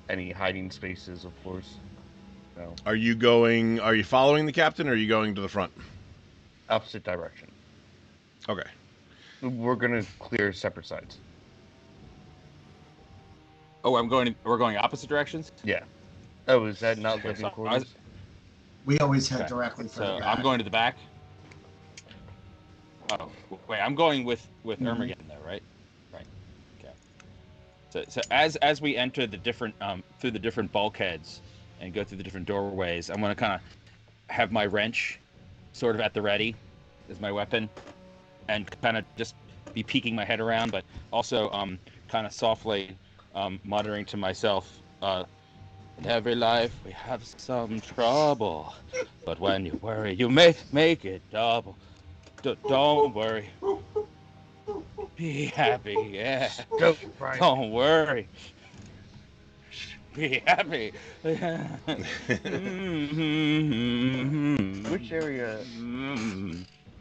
any hiding spaces, of course. Are you following the captain or are you going to the front? Opposite direction. Okay. We're gonna clear separate sides. Oh, we're going opposite directions? Yeah. Oh, is that not Okay, living so quarters? We always head Okay. directly for So the I'm back. going to the back. Oh, wait, I'm going with Mhm. Ermageddon though, right? Right. Okay. So as we enter the different through the different bulkheads and go through the different doorways, I'm gonna kind of have my wrench sort of at the ready as my weapon, and kind of just be peeking my head around, but also kind of softly muttering to myself, in every life we have some trouble, but when you worry, you make it double. Don't worry. Be happy, yeah. Don't, Brian. Don't worry. Be happy. Which area?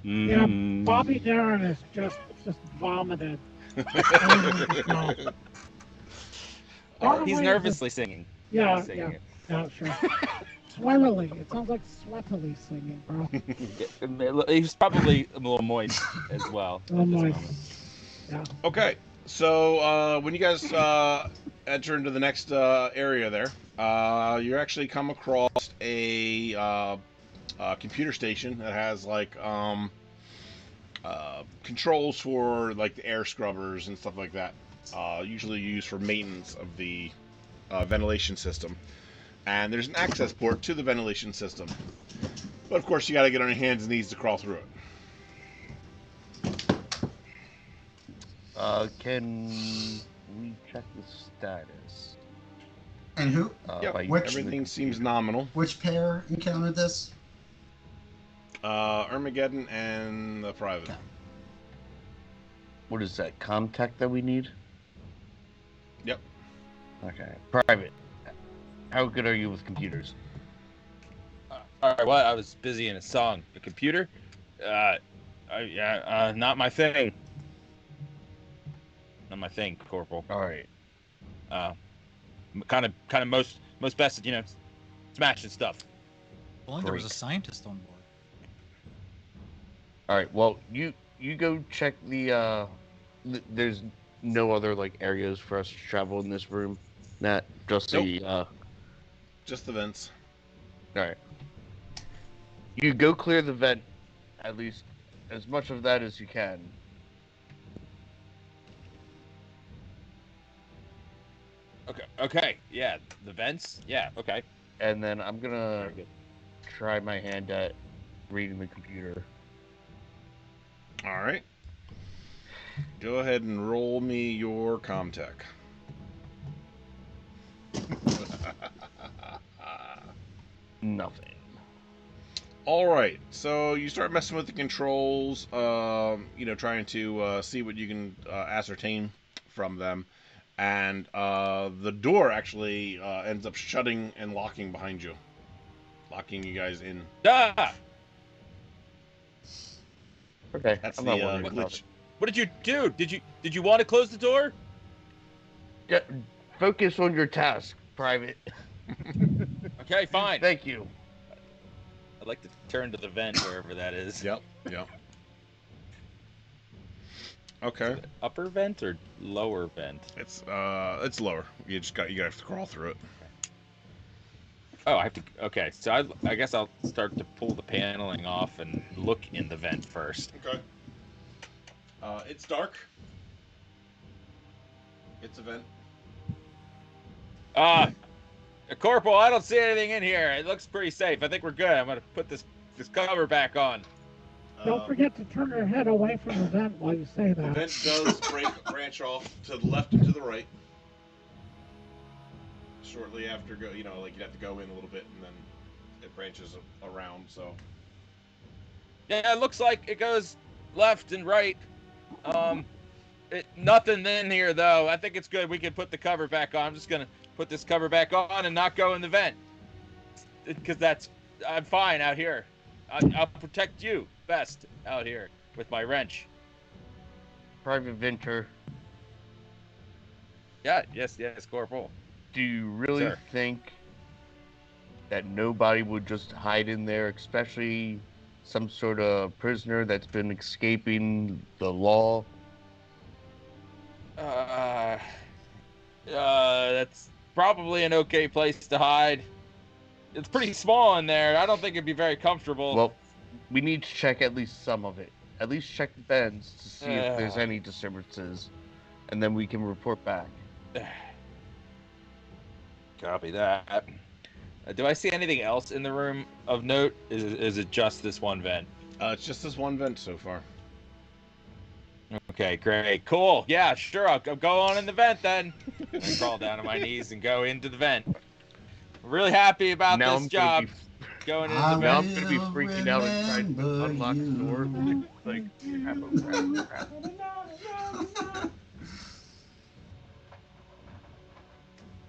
Yeah, Bobby Darin is just vomited. Everything in his mouth. He's Probably nervously singing. Yeah, He's singing yeah, sure. Sweatily. It sounds like sweatily singing, bro. He's probably a little moist as well. A little at this moist. moment. Yeah. Okay, so when you guys enter into the next area there, you actually come across a computer station that has like controls for like the air scrubbers and stuff like that. Usually used for maintenance of the ventilation system. And there's an access port to the ventilation system. But of course, you got to get on your hands and knees to crawl through it. Can we check the status? And who? Yep, by which- using the everything seems computer? nominal. Which pair encountered this? Armageddon and the private. Okay. What is that? Comtech that we need? Yep. Okay. Private. How good are you with computers? All right, well, I was busy in a song. The computer? Not my thing. Not my thing, Corporal. All right. Kind of most best, smashing stuff. Well, there was a Great. scientist on board. All right. Well, you go check the. There's no other like areas for us to travel in this room. Nat, just the. Just the vents. All right. You go clear the vent, at least as much of that as you can. Okay. Yeah, the vents. Yeah. Okay. And then I'm gonna Very good. try my hand at reading the computer. All right. Go ahead and roll me your Comtech. Nothing. All right. So you start messing with the controls, trying to see what you can ascertain from them. And the door actually ends up shutting and locking behind you. Locking you guys in. Ah! Okay. That's I'm the not worried about glitch. it. What did you do? Did you want to close the door? Yeah, focus on your task, Private. Okay, fine. Thank you. I'd like to turn to the vent wherever that is. Yep. Okay. Upper vent or lower vent? It's lower. You have to crawl through it. Oh, I have to. Okay, so I guess I'll start to pull the paneling off and look in the vent first. Okay. It's dark. It's a vent. Corporal, I don't see anything in here. It looks pretty safe. I think we're good. I'm gonna put this cover back on. Don't forget to turn your head away from the vent while you say The that. vent does branch off to the left and to the right. Shortly after you'd have to go in a little bit and then it branches around. So Yeah, it looks like it goes left and right. Nothing in here though. I think it's good. We can put the cover back on. I'm just gonna put this cover back on and not go in the vent because I'm fine out here. I'll protect you best out here with my wrench. Private Venter, Yeah. Yes, Corporal. do you really Sir. think that nobody would just hide in there, especially some sort of prisoner that's been escaping the law? That's probably an okay place to hide. It's pretty small in there. I don't think it'd be very comfortable. Well, we need to check at least some of it. At least check the vents to see if there's any disturbances, and then we can report back. Copy that. Do I see anything else in the room of note? Is it just this one vent? It's just this one vent so far. Okay, great. Cool. Yeah, sure. I'll go on in the vent then. And I crawl down on my knees and go into the vent. I'm really happy about Now this job. Going into the Now vent. I'm gonna be freaking out and trying to unlock the door. Like, crap.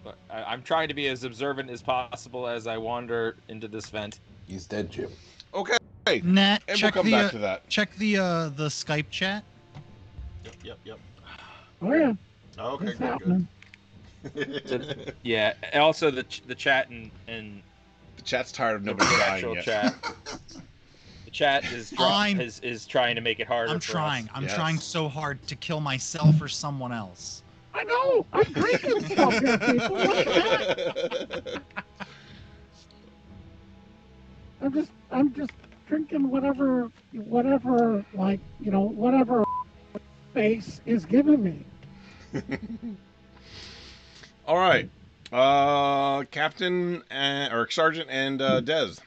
But I'm trying to be as observant as possible as I wander into this vent. He's dead, Jim. Okay. Nat, And check we'll come the back to that. check the Skype chat. Yep. Oh yeah, Okay, it's happening. good. Yeah. And also the chat and The chat's tired of the nobody dying actual yet. chat. The chat is trying to make it harder. I'm for trying. us. I'm Yes. trying so hard to kill myself or someone else. I know. I'm drinking stuff here, people. Look at that. I'm just drinking whatever, like, whatever face is giving me. All right. Captain or Sergeant and Dez.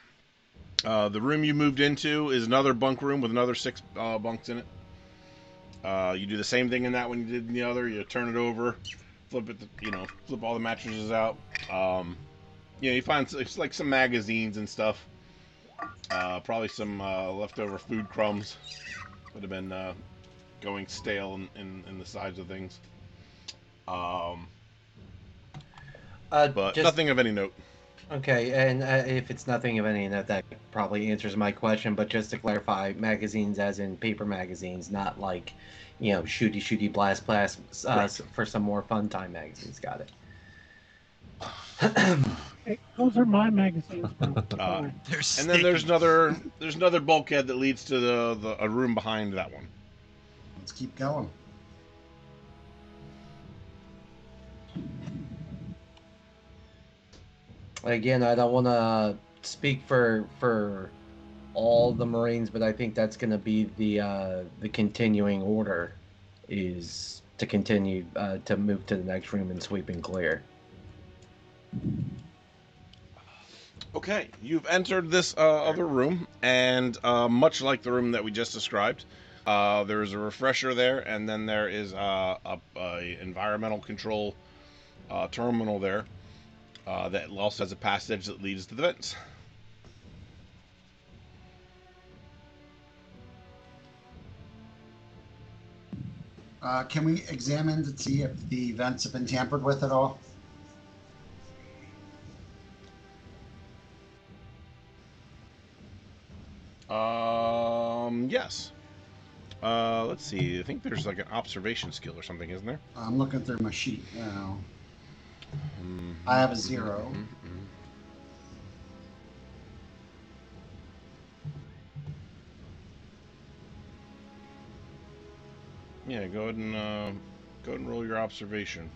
The room you moved into is another bunk room with another 6 bunks in it. You do the same thing in that one you did in the other. You turn it over, flip it, flip all the mattresses out. You find it's like some magazines and stuff. Probably some leftover food crumbs that have been going stale in the sides of things. But Just- nothing of any note. Okay, and if it's nothing of any note, that probably answers my question. But just to clarify, magazines as in paper magazines, not like, shooty blast Right. for some more fun time magazines. Got it. Hey, those are my magazines, bro. Sorry. And then there's another bulkhead that leads to a room behind that one. Let's keep going. Again, I don't want to speak for all the Marines, but I think that's going to be the continuing order, is to continue to move to the next room and sweep and clear. Okay, you've entered this other room, and much like the room that we just described, there is a refresher there, and then there is a environmental control terminal there that also has a passage that leads to the vents. Can we examine to see if the vents have been tampered with at all? Yes. Let's see. I think there's like an observation skill or something, isn't there? I'm looking through my sheet now. I have a 0. Yeah, go ahead and roll your observation.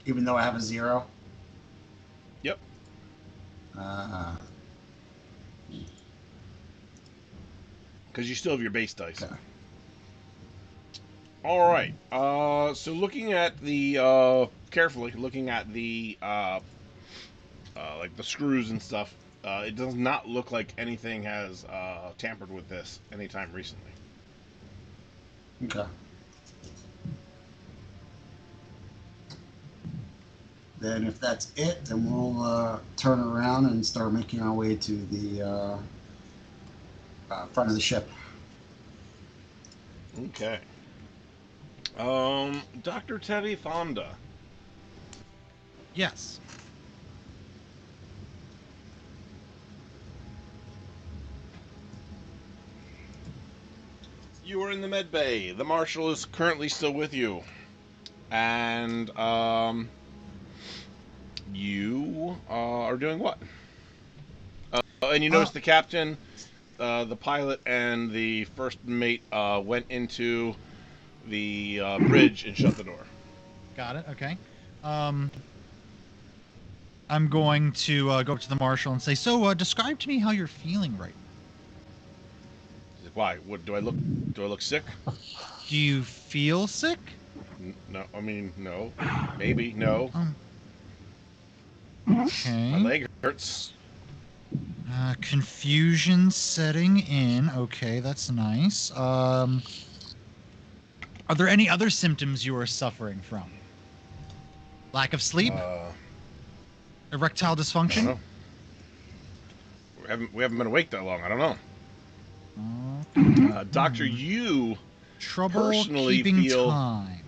Even though I have a 0? Yep. Because you still have your base dice. Okay. All right. So looking at the carefully looking at the like the screws and stuff, it does not look like anything has tampered with this anytime recently. Okay. Then if that's it, then we'll turn around and start making our way to the front of the ship. Okay. Dr. Teddy Fonda. Yes. You are in the med bay. The marshal is currently still with you, and you are doing what? And you notice the captain, the pilot, and the first mate went into the bridge and shut the door. Got it. Okay. I'm going to go up to the marshal and say, so describe to me how you're feeling right now. Why? What do I look? Do I look sick? Do you feel sick? No. I mean, no. Maybe no. Okay. My leg hurts. Confusion setting in. Okay, that's nice. Are there any other symptoms you are suffering from? Lack of sleep? Erectile I dysfunction? don't know. We haven't been awake that long. I don't know. Doctor, you Trouble personally keeping feel time.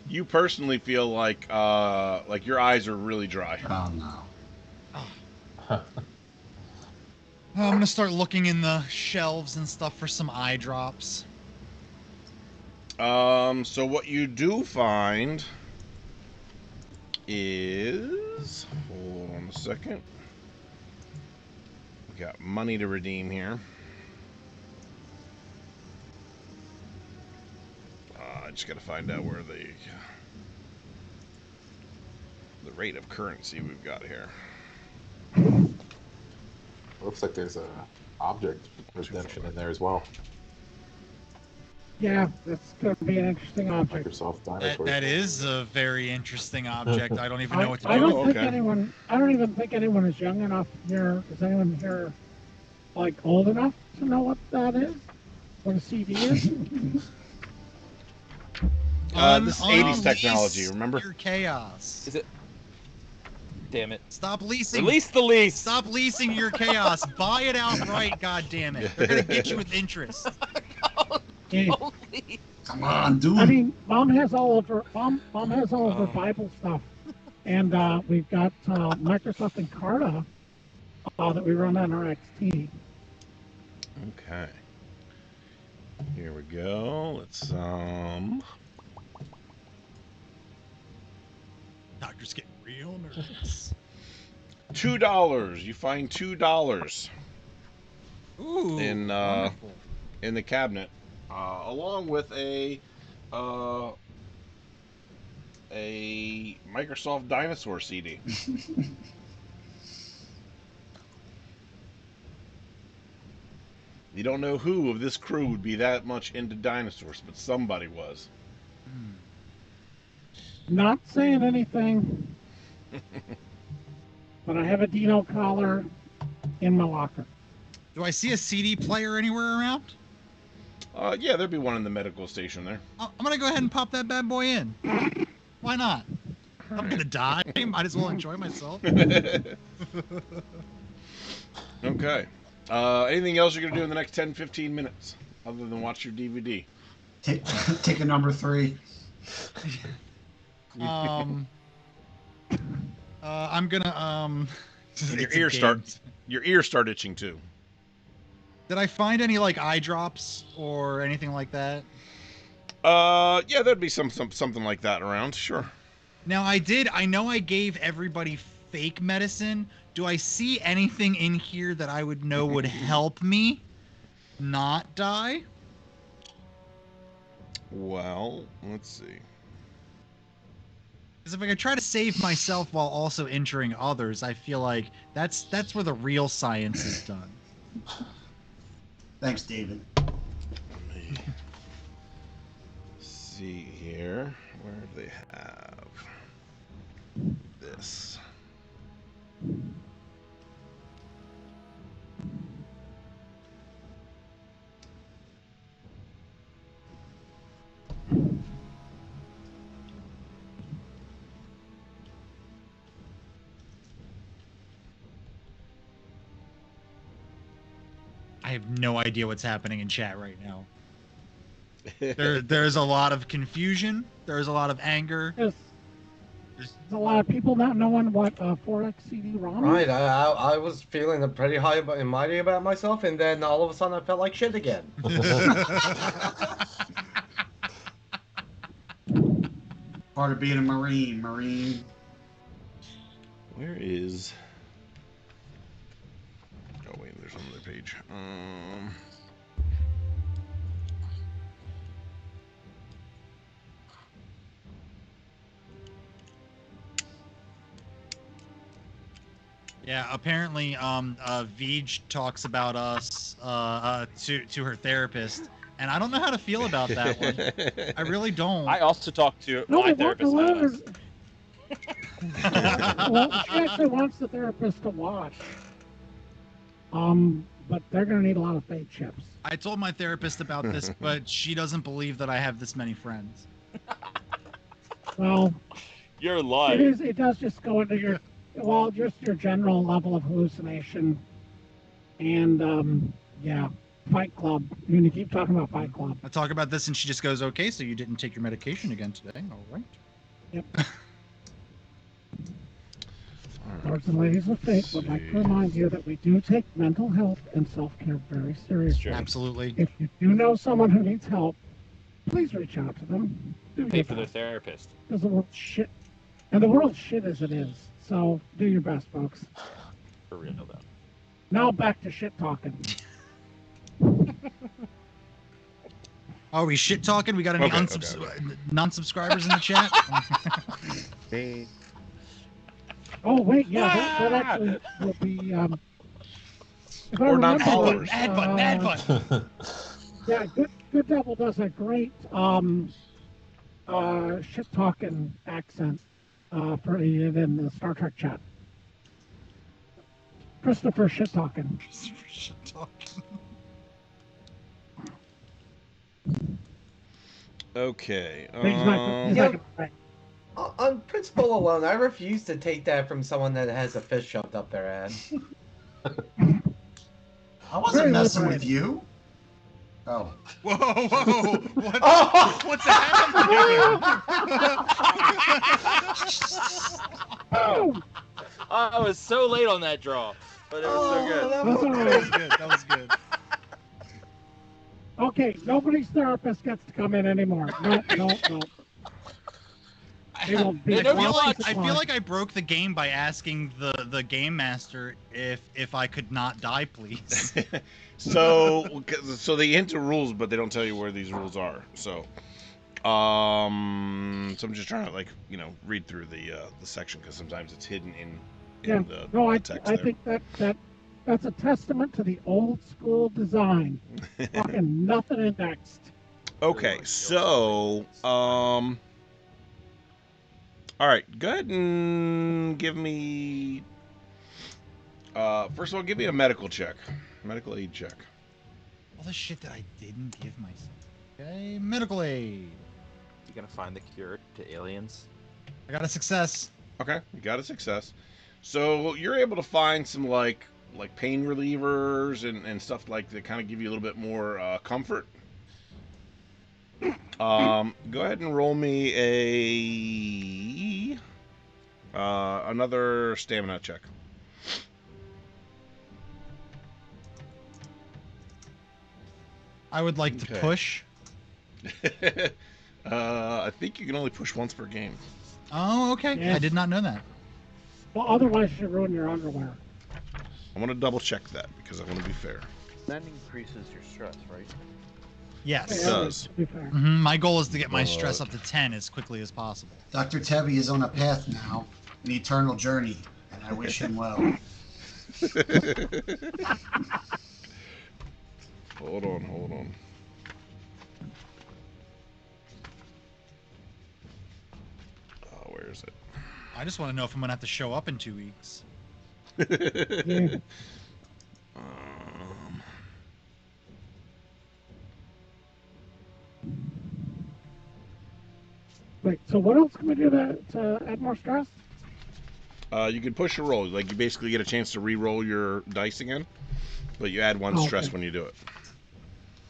you personally feel like your eyes are really dry. Oh no. I'm gonna start looking in the shelves and stuff for some eye drops. So what you do find is, hold on a second. We got money to redeem here. I just gotta find out where the rate of currency we've got here. Looks like there's a object redemption in there as well. Yeah, that's going to be an interesting object. Microsoft Dinosaur. That is a very interesting object. I don't even know what to I do don't with think anyone. I don't even think anyone is young enough here. Is anyone here, like, old enough to know what that is? What a CD is? This is 80s technology, remember? Your chaos. Is it? Damn it! Stop leasing. Release the lease. Stop leasing your chaos. Buy it outright. God damn it! They're gonna get you with interest. Yeah. Come on, dude. I mean, Mom has all of her Bible stuff, and we've got Microsoft Encarta that we run on our XT. Okay. Here we go. Let's Doctor's getting real nervous. $2. You find $2 Ooh, in wonderful. in the cabinet, along with a Microsoft Dinosaur CD. You don't know who of this crew would be that much into dinosaurs, but somebody was. Not saying anything, but I have a Dino collar in my locker. Do I see a CD player anywhere around? Yeah, there'd be one in the medical station there. I'm gonna go ahead and pop that bad boy in. Why not? I'm gonna die. Might as well enjoy myself. Okay. Anything else you're going to do in the next 10, 15 minutes other than watch your DVD? Take a number 3. I'm gonna Your ears start itching too. Did I find any like eye drops or anything like that? Yeah, there'd be something like that around, sure. Now I know I gave everybody fake medicine. Do I see anything in here that I would know would help me not die? Well, let's see. Because if I could try to save myself while also injuring others, I feel like that's where the real science is done. Thanks, David. Let me see here. Where do they have this? I have no idea what's happening in chat right now. There's a lot of confusion. There's a lot of anger. There's a lot of people not knowing what 4X CD-ROM is. Right, I was feeling pretty high and mighty about myself, and then all of a sudden I felt like shit again. Part of being a Marine. Where is... Oh, wait, there's another page. Yeah, apparently, Vij talks about us to her therapist, and I don't know how to feel about that one. I really don't. I also talked to No, my they want therapist the about us. Well, she actually wants the therapist to watch. But they're gonna need a lot of fate chips. I told my therapist about this, but she doesn't believe that I have this many friends. Well, You're lying. it does just go into your, well, just your general level of hallucination. And, yeah, Fight Club. I mean, you keep talking about Fight Club. I talk about this, and she just goes, "Okay, so you didn't take your medication again today, all right?" Yep. Lords and ladies of fate would like to remind you that we do take mental health and self-care very seriously. Absolutely. If you do know someone who needs help, please reach out to them. Do Pay your for their best. therapist. Because the world's shit. And the world's shit as it is. So do your best, folks. For real though. Now back to shit talking. Are we shit talking? We got any Okay, non-subscribers in the chat? Hey. Oh wait, yeah, that actually will be. If I Or remember non-followers. right, Ad button. Yeah, Good Devil does a great shit talking accent for in the Star Trek chat. Christopher shit talking. Shit talking. Okay. He's Yeah. like, right. On principle alone, I refuse to take that from someone that has a fish shoved up their ass. I wasn't Very messing liberating. with you. Oh. Whoa, what, Oh! what's happening? Oh, I was so late on that draw, but it was so good. that that's all That right. was good. That was good. Okay, nobody's therapist gets to come in anymore. No. They will be I feel nobody like quiet. I broke the game by asking the game master if I could not die, please. So they enter rules, but they don't tell you where these rules are. So I'm just trying to read through the section because sometimes it's hidden in Yeah. the, No, I text there. think that's a testament to the old school design. Fucking nothing indexed. Okay, so all right, go ahead and give me first of all, give me a medical aid check. All the shit that I didn't give myself. Okay, medical aid. You gonna find the cure to aliens? I got a success. Okay, you got a success. So you're able to find some like pain relievers and stuff like that kind of give you a little bit more comfort. Go ahead and roll me another stamina check. I would like to Okay. push. I think you can only push once per game. Oh, okay. Yes. I did not know that. Well, otherwise you ruin your underwear. I want to double check that because I want to be fair. That increases your stress, right? Yes. It does. To be fair. My goal is to get my stress up to 10 as quickly as possible. Dr. Tebby is on a path now, an eternal journey, and I wish him well. Hold on. Oh, where is I just want to know if I'm going to have to show up in 2 weeks. it? Yeah. Wait, so what else can we do to add more stress? You can push a roll. Like you basically get a chance to re-roll your dice again, but you add one Oh, stress okay. when you do it.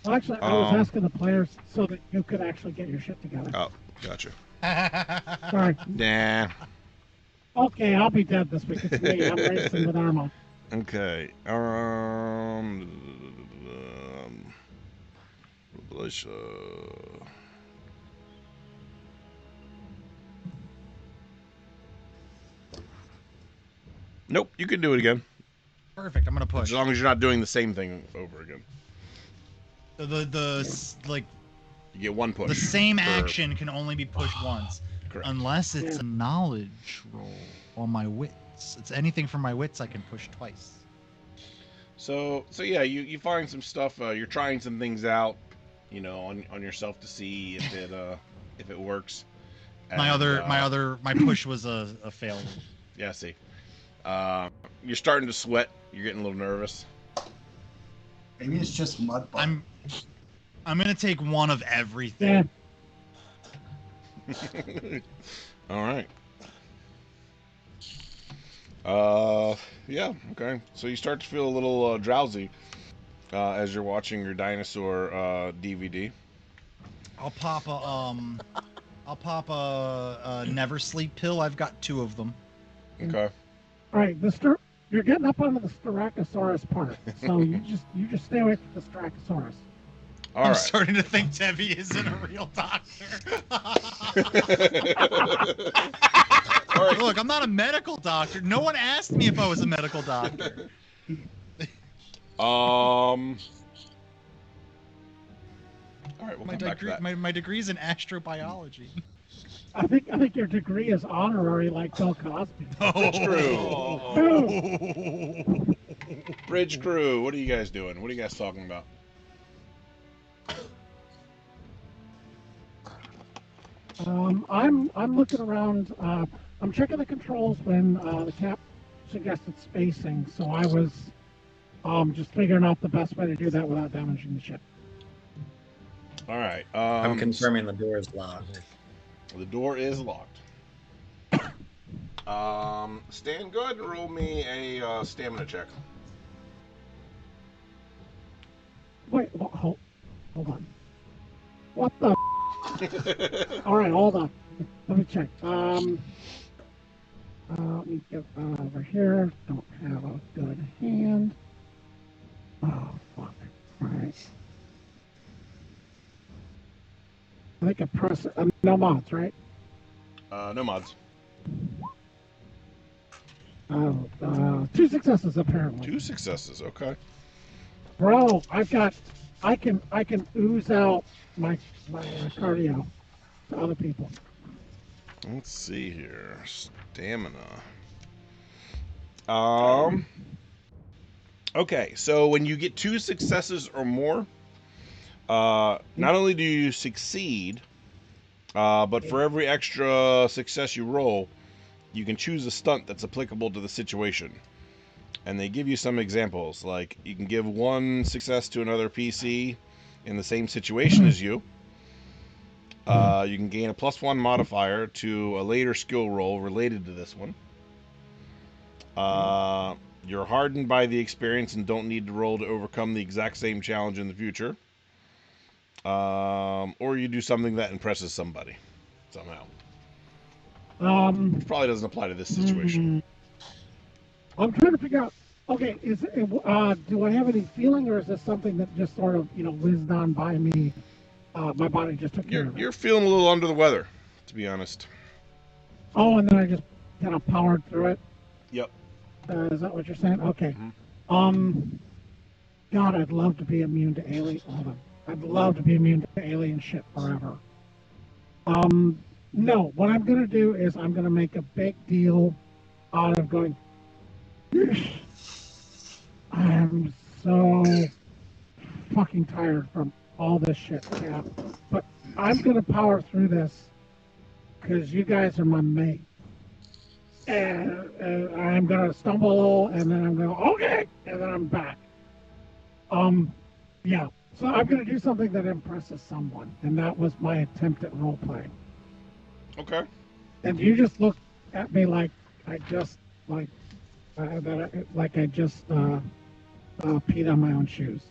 Well, actually, I was asking the players so that you could actually get your shit together. Oh, gotcha. Sorry. Nah. Okay, I'll be dead this week. It's me. I'm racing with Arma. Okay. Militia. Nope, you can do it again. Perfect. I'm going to push. As long as you're not doing the same thing over again. Like You get one push. the same per- action can only be pushed once, Correct. unless it's Yeah. a knowledge roll or my wit. It's anything for my wits. I can push twice. So yeah, you find some stuff. You're trying some things out, on yourself to see if it works. My push was a failure. Yeah, I see. You're starting to sweat. You're getting a little nervous. Maybe it's just mud. Bug. I'm gonna take one of everything. Yeah. All right. Yeah, okay. So you start to feel a little drowsy as you're watching your dinosaur DVD. I'll pop a never sleep pill. I've got 2 of them. Okay. All right, you're getting up onto the Styracosaurus part, so you just stay away from the Styracosaurus. All I'm right. starting to think Debbie isn't a real doctor. All right. Look, I'm not a medical doctor. No one asked me if I was a medical doctor. All right, we'll My come back to degree, that. my degree's in astrobiology. I think your degree is honorary, like Bill Cosby. Bridge crew, what are you guys doing? What are you guys talking about? I'm looking around. I'm checking the controls when the cap suggested spacing. So I was just figuring out the best way to do that without damaging the ship. All right. I'm confirming the door is locked. The door is locked. Stan, go ahead and roll me a stamina check. Wait, hold on. What the? All right, hold on. Let me check. Let me get over here. Don't have a good hand. Oh, fuck. All right. I think I press no mods, right? No mods. Oh, 2 successes apparently. 2 successes. Okay. Bro, I can ooze out my cardio to other people. Let's see here. Stamina. Okay, so when you get 2 successes or more, not only do you succeed, but for every extra success you roll, you can choose a stunt that's applicable to the situation. And they give you some examples, like you can give 1 success to another PC in the same situation as you. You can gain a +1 modifier to a later skill roll related to this one. You're hardened by the experience and don't need to roll to overcome the exact same challenge in the future. Or you do something that impresses somebody somehow. Which probably doesn't apply to this situation. I'm trying to figure out. Okay, do I have any feeling, or is this something that just sort of whizzed on by me? My body just took care of it. You're feeling a little under the weather, to be honest. Oh, and then I just kind of powered through it. Yep. Is that what you're saying? Okay. Mm-hmm. God, I'd love to be immune to alien. Hold on. I'd love to be immune to alien shit forever. No, what I'm gonna do is I'm gonna make a big deal out of going. I'm so fucking tired from all this shit, yeah. But I'm gonna power through this because you guys are my mate. And I'm gonna stumble, and then I'm gonna okay, and then I'm back. Yeah. So I'm gonna do something that impresses someone, and that was my attempt at role playing. Okay. And you just looked at me like I just peed on my own shoes.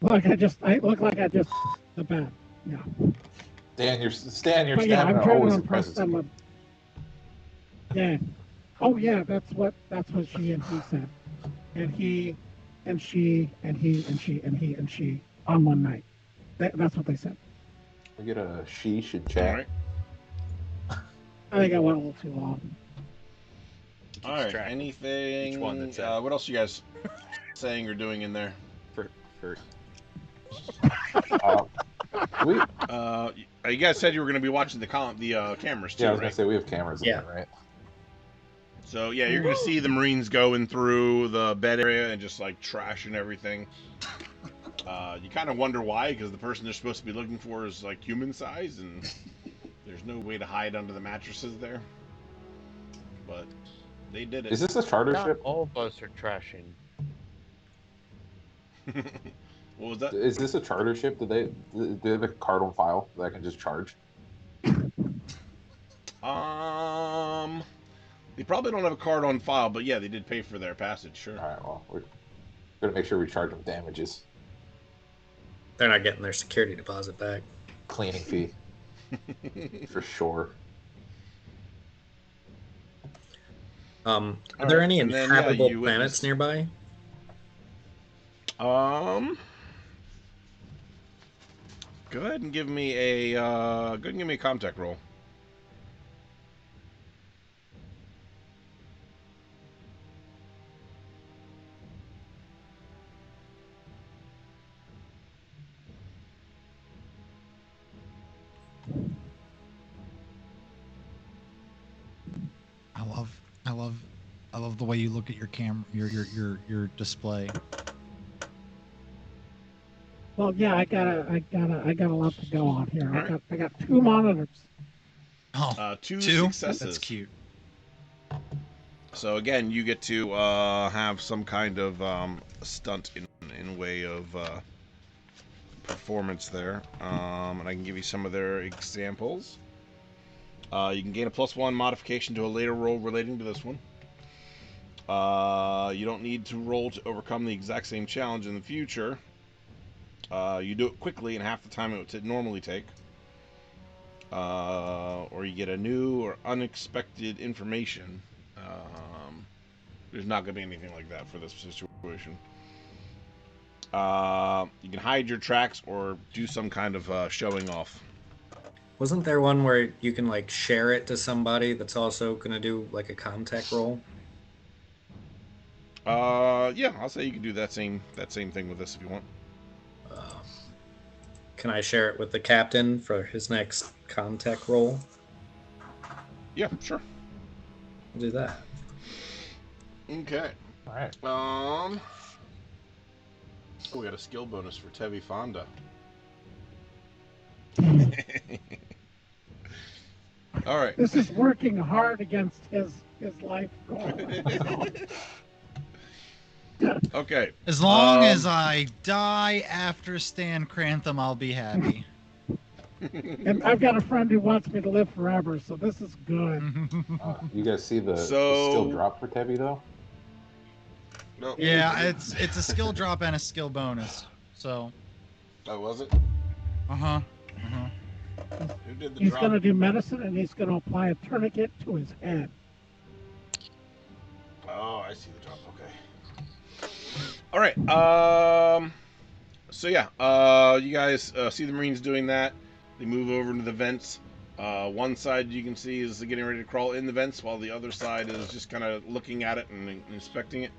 I look like I just the bad. Yeah. Stan, your But stamina yeah, I'm trying to always impress impresses them me. with. Yeah. Oh yeah, that's what she and he said, and he, and she, and he, and she, and he, and she on one night. That's what they said. We get a sheesh and chat. All right. I think I went a little too long. All right. track of Anything? each one that's out. What else you guys saying or doing in there? For We, You guys said you were going to be watching the cameras too, yeah, I was right? gonna say we have cameras in Yeah. there, right? So yeah, you're gonna see the Marines going through the bed area and just like trashing everything. You kind of wonder why, because the person they're supposed to be looking for is like human size, and there's no way to hide under the mattresses there. But they did it. Is this a charter Not ship? all of us are trashing. What was that? Is this a charter ship? Do they have a card on file that I can just charge? They probably don't have a card on file, but yeah, they did pay for their passage, sure. All right, well, we're gonna make sure we charge them damages, They're not getting their security deposit back. cleaning fee, for sure. Are All there right, any and then, inhabitable you planets witness- nearby? Go ahead and give me a contact roll. I love the way you look at your your display. Well, yeah, I got a lot to go on here. I got 2 monitors. Oh, Two two? successes. That's cute. So again, you get to have some kind of stunt in way of performance there, and I can give you some of their examples. You can gain a +1 modification to a later roll relating to this one. You don't need to roll to overcome the exact same challenge in the future. You do it quickly in half the time it would normally take. Or you get a new or unexpected information. There's not going to be anything like that for this situation. You can hide your tracks or do some kind of showing off. Wasn't there one where you can like share it to somebody that's also gonna do like a contact roll? Yeah, I'll say you can do that same thing with this if you want. Can I share it with the captain for his next contact roll? Yeah, sure. I'll do that. Okay. All right. Oh, we got a skill bonus for Tevi Fonda. All right. This is working hard against his life goal. Okay. As long as I die after Stan Crantham, I'll be happy. And I've got a friend who wants me to live forever, so this is good. You guys see the So- skill drop for Tevi though? No. Yeah, it's a skill drop and a skill bonus. So, Oh, was it? uh-huh. Who did the He's drop? going to do medicine, and he's going to apply a tourniquet to his head. Oh, I see the drop. Okay. All right. So yeah. You guys see the Marines doing that. They move over into the vents. One side you can see is getting ready to crawl in the vents, while the other side is just kind of looking at it and inspecting it.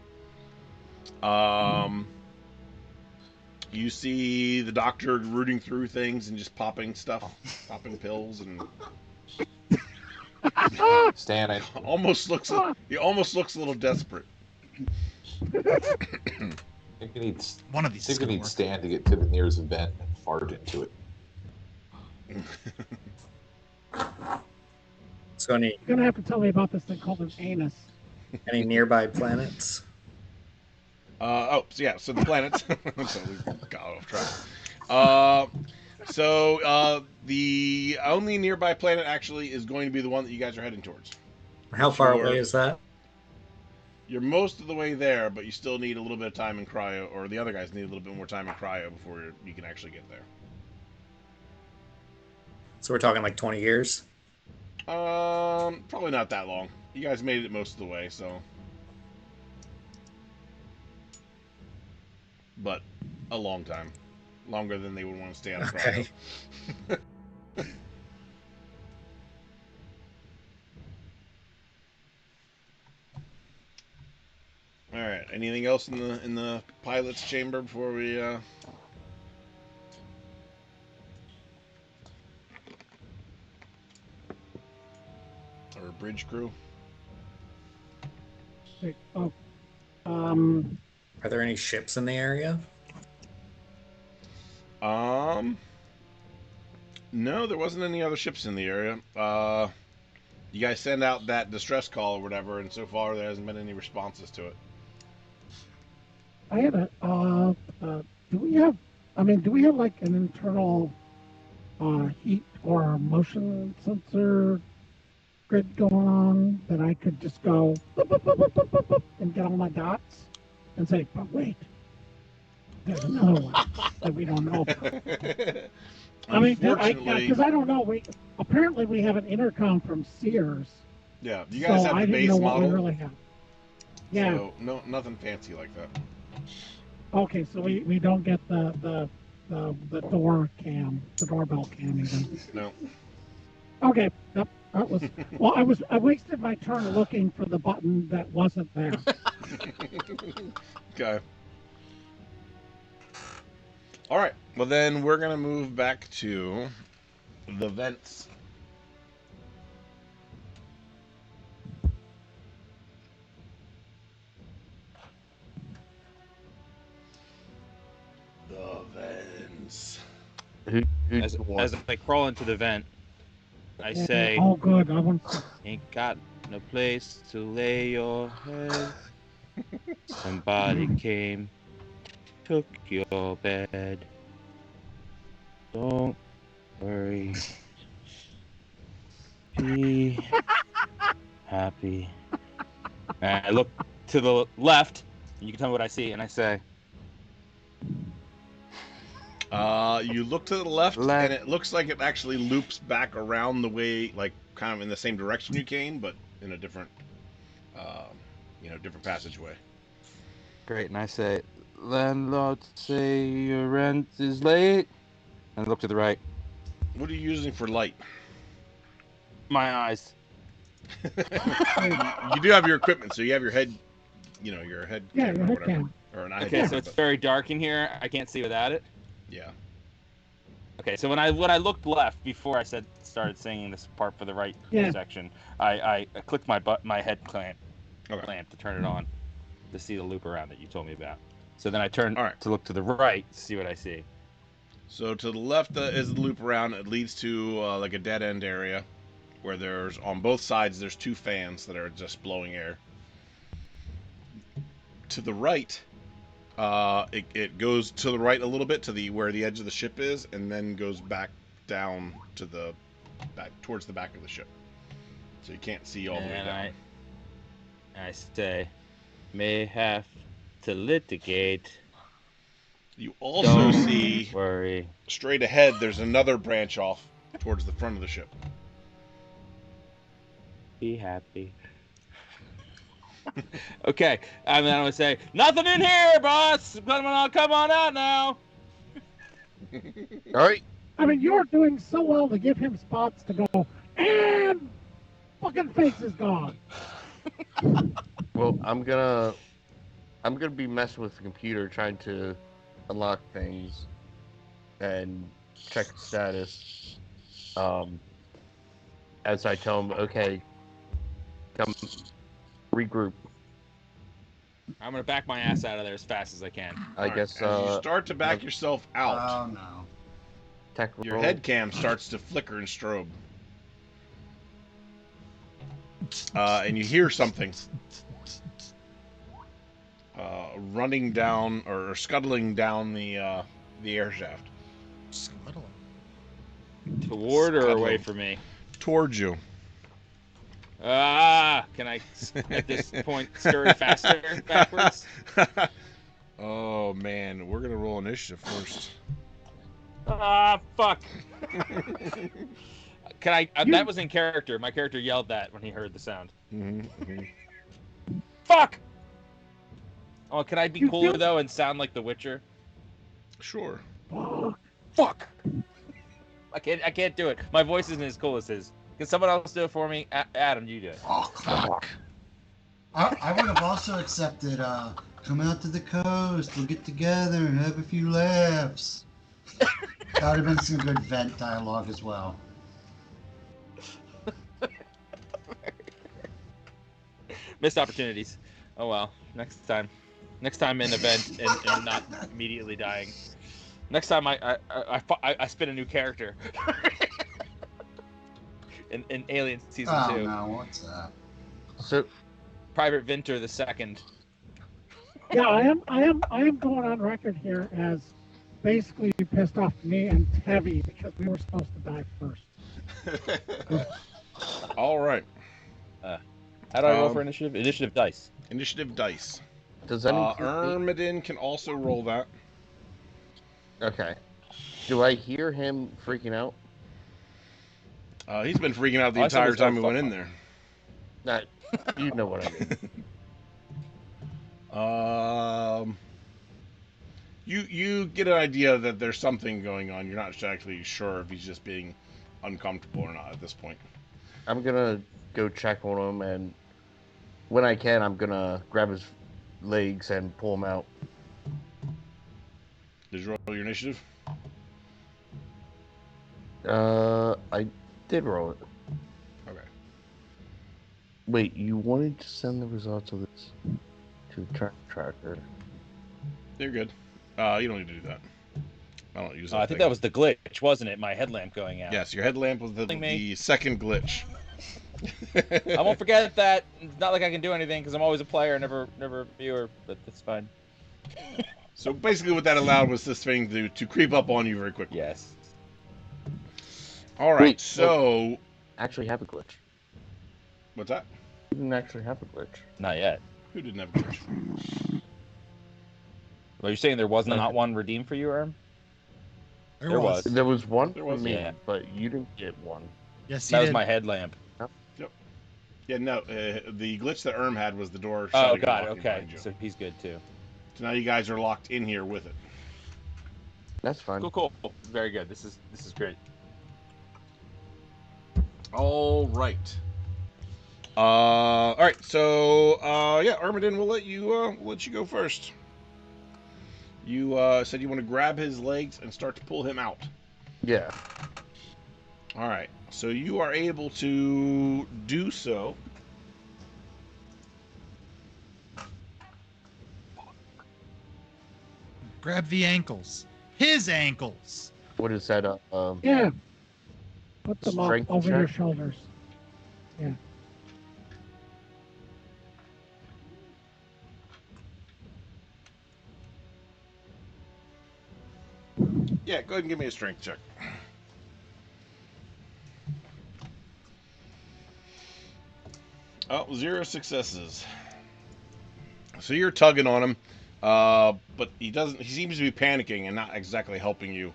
You see the doctor rooting through things and just popping stuff, popping pills, and Stan, I he almost looks a little desperate. think we need One of these is think we gonna need work. Stan to get to the nearest vent and fart into it. So any You're going to have to tell me about this thing called an anus. nearby planets? So the planets. So we got off track. The only nearby planet actually is going to be the one that you guys are heading towards. How far Sure. away is that? You're most of the way there, but you still need a little bit of time in cryo, or the other guys need a little bit more time in cryo before you can actually get there. So we're talking like 20 years? Probably not that long. You guys made it most of the way, so. But a long time. Longer than they would want to stay on cryo. Okay. All right. Anything else in the pilot's chamber before we or bridge crew? see. Oh, Are there any ships in the area? No, there wasn't any other ships in the area. You guys send out that distress call or whatever, and so far there hasn't been any responses to it. I had a. Do we have? I mean, do we have like an internal heat or motion sensor grid going on that I could just go boop, boop, boop, boop, boop, boop, boop, and get all my dots and say, but wait, there's another one that we don't know about. I mean, because I don't know. Apparently we have an intercom from Sears. Yeah, you guys so have I the didn't base know what model. we really have. Yeah. So nothing fancy like that. Okay, so we don't get the door cam, the doorbell cam even. No. Okay, that was. Well, I wasted my turn looking for the button that wasn't there. Okay. All right. Well, then we're gonna move back to the vents. The vents. As I crawl into the vent, I say, "Oh, good. I want to." Ain't got no place to lay your head. Somebody came, took your bed. Don't worry. Be happy. And I look to the left, and you can tell me what I see, and I say, You look to the left, and it looks like it actually loops back around the way, like kind of in the same direction you came, but in a different, different passageway. great, and I say, landlord say your rent is late. And I look to the right. What are you using for light? My eyes. You do have your equipment, so you have your head, your head Yeah, cam your or head whatever. cam. Or an eye Okay, cam, so it's but- very dark in here. I can't see without it. Yeah. Okay, so when I looked left before I started singing this part for the right Yeah. section, I clicked my head clamp Okay. to turn it on to see the loop around that you told me about. So then I turned All right. to look to the right to see what I see. So to the left is the loop around. It leads to like a dead end area where there's on both sides there's two fans that are just blowing air. To the right, it goes to the right a little bit to where the edge of the ship is, and then goes back down to back towards the back of the ship. So you can't see all the way And down. I say, may have to litigate. You also Don't see worry. straight ahead there's another branch off towards the front of the ship. Be happy. Okay, I mean, I would say, nothing in here, boss. Come on out now. All right. I mean, you're doing so well to give him spots to go, and fucking face is gone. Well, I'm gonna be messing with the computer, trying to unlock things and check the status. As I tell him, okay, come regroup. I'm gonna back my ass out of there as fast as I can. I All right, guess. as you start to back yourself out, Oh no. Tech your roll. head cam starts to flicker and strobe. And you hear something running down or scuttling down the air shaft Scuttling. Toward or away Scuttling. from me? towards you. Can I at this point scurry faster backwards? Oh man, we're gonna roll initiative first. Fuck. Can I? That was in character. My character yelled that when he heard the sound. Fuck. Oh, can I be cooler though and sound like the Witcher? Sure. Fuck. I can't do it. My voice isn't as cool as his. Can someone else do it for me? Adam, you do it. Oh, fuck. I would have also accepted, come out to the coast, we'll get together and have a few laughs. That would have been some good vent dialogue as well. Missed opportunities. Oh well. Next time in event and not immediately dying. Next time I spin a new character. in Alien Season Oh 2. no, what's that? So Private Vinter the Second. Yeah, I am going on record here as basically pissed off me and Tevi because we were supposed to die first. All right. How do I roll for initiative? Initiative dice. Initiative dice. does that include Armadin can also roll that. Okay. Do I hear him freaking out? He's been freaking out the Oh, I thought entire it was time we no went in fuck. there. That you know what I mean. You get an idea that there's something going on. You're not actually sure if he's just being uncomfortable or not at this point. I'm gonna go check on him, and when I can, I'm gonna grab his legs and pull him out. Did you roll your initiative? I did roll it. Okay. Wait, you wanted to send the results of this to the tracker? You're good. You don't need to do that. I don't use that. I think that was the glitch, wasn't it? My headlamp going out. Yes, your headlamp was the second glitch. I won't forget that. It's not like I can do anything because I'm always a player, never a viewer, but that's fine. So basically what that allowed was this thing to creep up on you very quickly. Yes. All right, Wait, so... Actually have a glitch. What's that? You didn't actually have a glitch. Not yet. Who didn't have a glitch? Well, you're saying there was not one redeemed for you, Erm? There was. There was one There for was, me, yeah. but you didn't get one. Yes, That you was did. my headlamp. Yeah, no, the glitch that Erm had was the door Oh, shutting and got it. locking Okay, behind you. so he's good too. So now you guys are locked in here with it. That's fine. Cool. Very good. This is great. All right. All right. So, yeah, Armadin, we'll let you go first. You said you want to grab his legs and start to pull him out. Yeah. All right. So you are able to do so. Grab the ankles. His ankles. What is that? Yeah. Put them up Strength over your check? shoulders. Yeah. Yeah, go ahead and give me a strength check. Oh, 0 successes. So you're tugging on him, but he seems to be panicking and not exactly helping you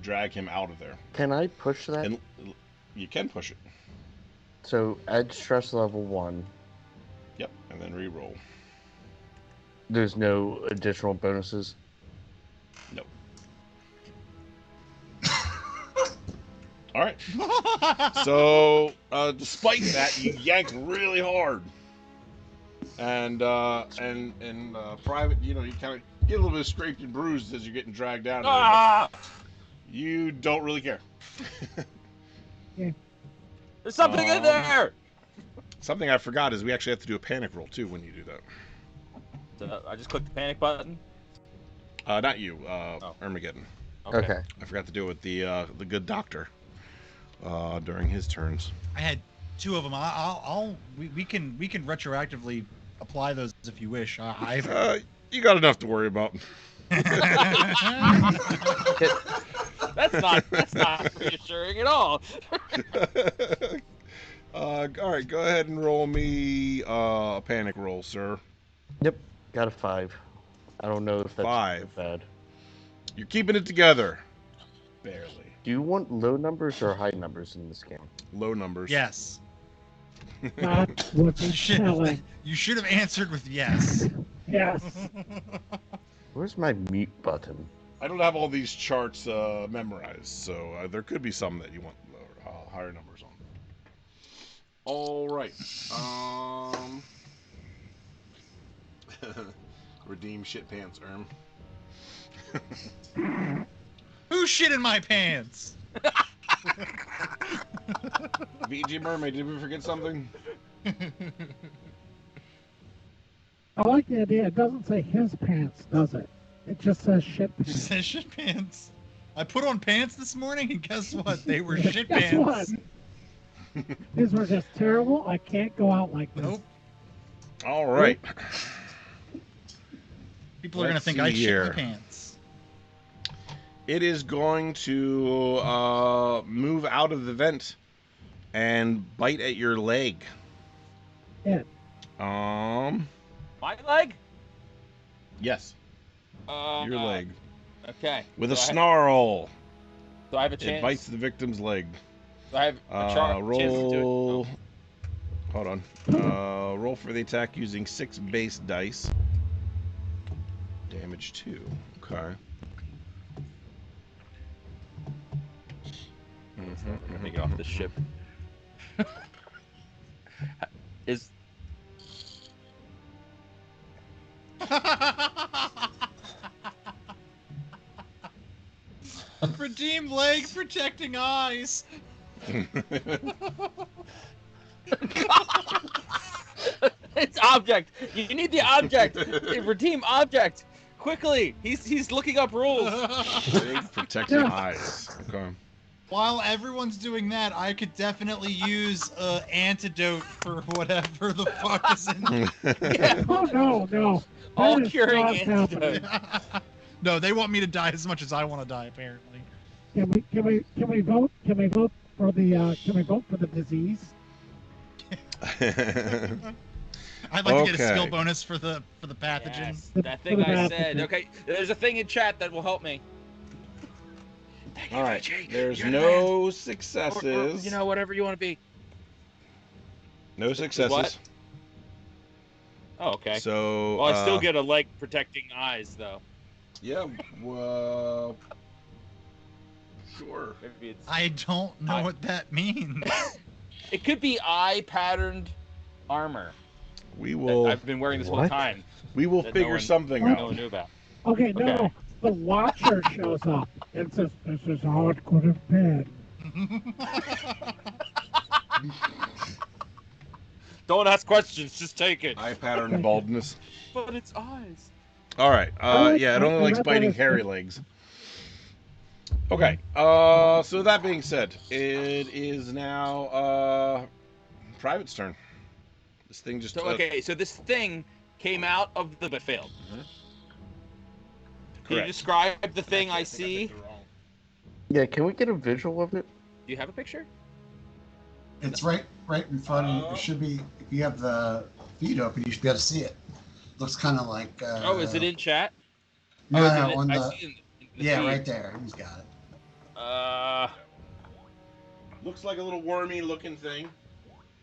drag him out of there. Can I push that? And you can push it. So add stress level 1. Yep, and then re-roll. There's no additional bonuses. Nope. All right. So, despite that, you yanked really hard, and private, you kind of get a little bit scraped and bruised as you're getting dragged down. Ah! You don't really care. There's something in there. Something I forgot is we actually have to do a panic roll too when you do that. So I just click the panic button. Not you, Armageddon. Okay. I forgot to do it with the good doctor during his turns. I had 2 of them. We can retroactively apply those if you wish. You got enough to worry about. That's not reassuring at all. All right, go ahead and roll me a panic roll, sir. Yep. Got a 5. I don't know if that's 5. bad. You're keeping it together. Barely. Do you want low numbers or high numbers in this game? Low numbers. Yes. That's what You he's should, telling. you should have answered with yes. Yes. Where's my mute button? I don't have all these charts memorized, so there could be some that you want lower, higher numbers on. All right. Redeem shit pants, Erm. Who shit in my pants? VG Mermaid, did we forget something? I like the idea. It doesn't say his pants, does it? It just says shit She pants. says shit pants. I put on pants this morning, and guess what? They were Yeah, shit guess pants. what? These were just terrible. I can't go out like this. Nope. All right. People are gonna Let's think see I shit here. my pants. It is going to move out of the vent and bite at your leg. Yeah. My leg? Yes, your leg. Okay. With a So snarl. So I have a It chance. bites the victim's leg. So I have a chance to do it. Roll. Hold on. Roll for the attack using 6 base dice. Damage 2. Okay. Let me get off the ship. Is Redeem leg protecting eyes. it's object. You need the object. Redeem object. Quickly. He's looking up rules. Leg protecting eyes. Okay. While everyone's doing that, I could definitely use an antidote for whatever the fuck is in. Yeah. Oh no, no. All That is curing not antidote. happening. No, they want me to die as much as I want to die. Apparently. Can we vote? Can we vote for the disease? I'd like to get a skill Okay. bonus for the pathogen. Yes, that thing I said. Okay, there's a thing in chat that will help me. Thank you, All right. VG. There's You're the no man. successes. Or, you know, whatever you want to be. No successes. What? Oh, okay. So. Well, I still get a leg protecting eyes, though. Yeah. Well. Sure. Maybe it's. I don't know what that means. It could be eye patterned armor. We that will. I've been wearing this whole What? time. We will that figure something no out. one knew about. Okay, no, Okay. the Watcher shows up and says, "This is how it could have been." Don't ask questions. Just take it. Eye pattern baldness. But it's eyes. All right. Yeah, it only I likes read biting that. hairy legs. Okay. So that being said, it is now Private's turn. This thing just. So okay, so this thing came out of the but failed. Can you Correct. describe the thing I see? Yeah, can we get a visual of it? Do you have a picture? It's right in front of you. It should be, if you have the feed open, you should be able to see it. Looks kind of like. Oh, is it in chat? No, Oh, is no, it on I the. see it in the Yeah, feed. right there. He's got it. Looks like a little wormy looking thing.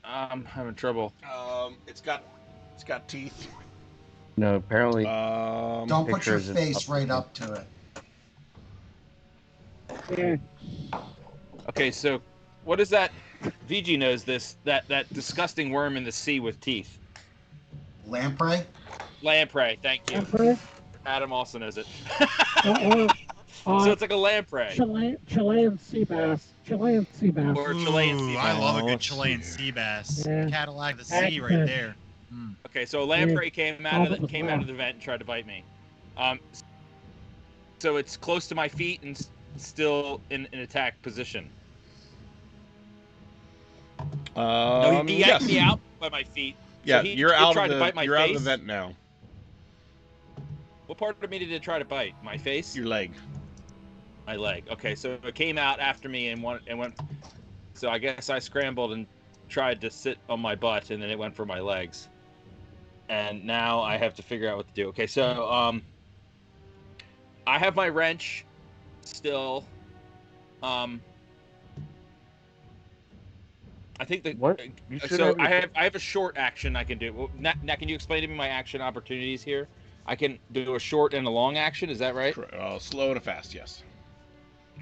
I'm having trouble. It's got teeth. No, apparently. Don't put your pictures is face up right there. up to it. Yeah. Okay, so what is that? VG knows this. That disgusting worm in the sea with teeth. Lamprey? Lamprey. Thank you. Lamprey? Adam also knows it. Or, So it's like a lamprey. Chilean sea bass. Chilean sea bass. Or Chilean sea Ooh, I bass. love a good let's Chilean see sea bass. Yeah. Cadillac the sea right there. Mm. Okay, so a lamprey came out of All the vent and tried to bite me. So it's close to my feet and still in an attack position. No, he yanked me out by my feet. Yeah, So he you're out tried of to the bite my you're out of face. the vent now. What part of me did it try to bite? My face? Your leg. My leg. Okay, so it came out after me and went. So I guess I scrambled and tried to sit on my butt, and then it went for my legs. And now I have to figure out what to do. Okay, so I have my wrench still. I think that. What? You should So have your- I have a short action I can do. Well, now, can you explain to me my action opportunities here? I can do a short and a long action. Is that right? Slow and a fast, yes.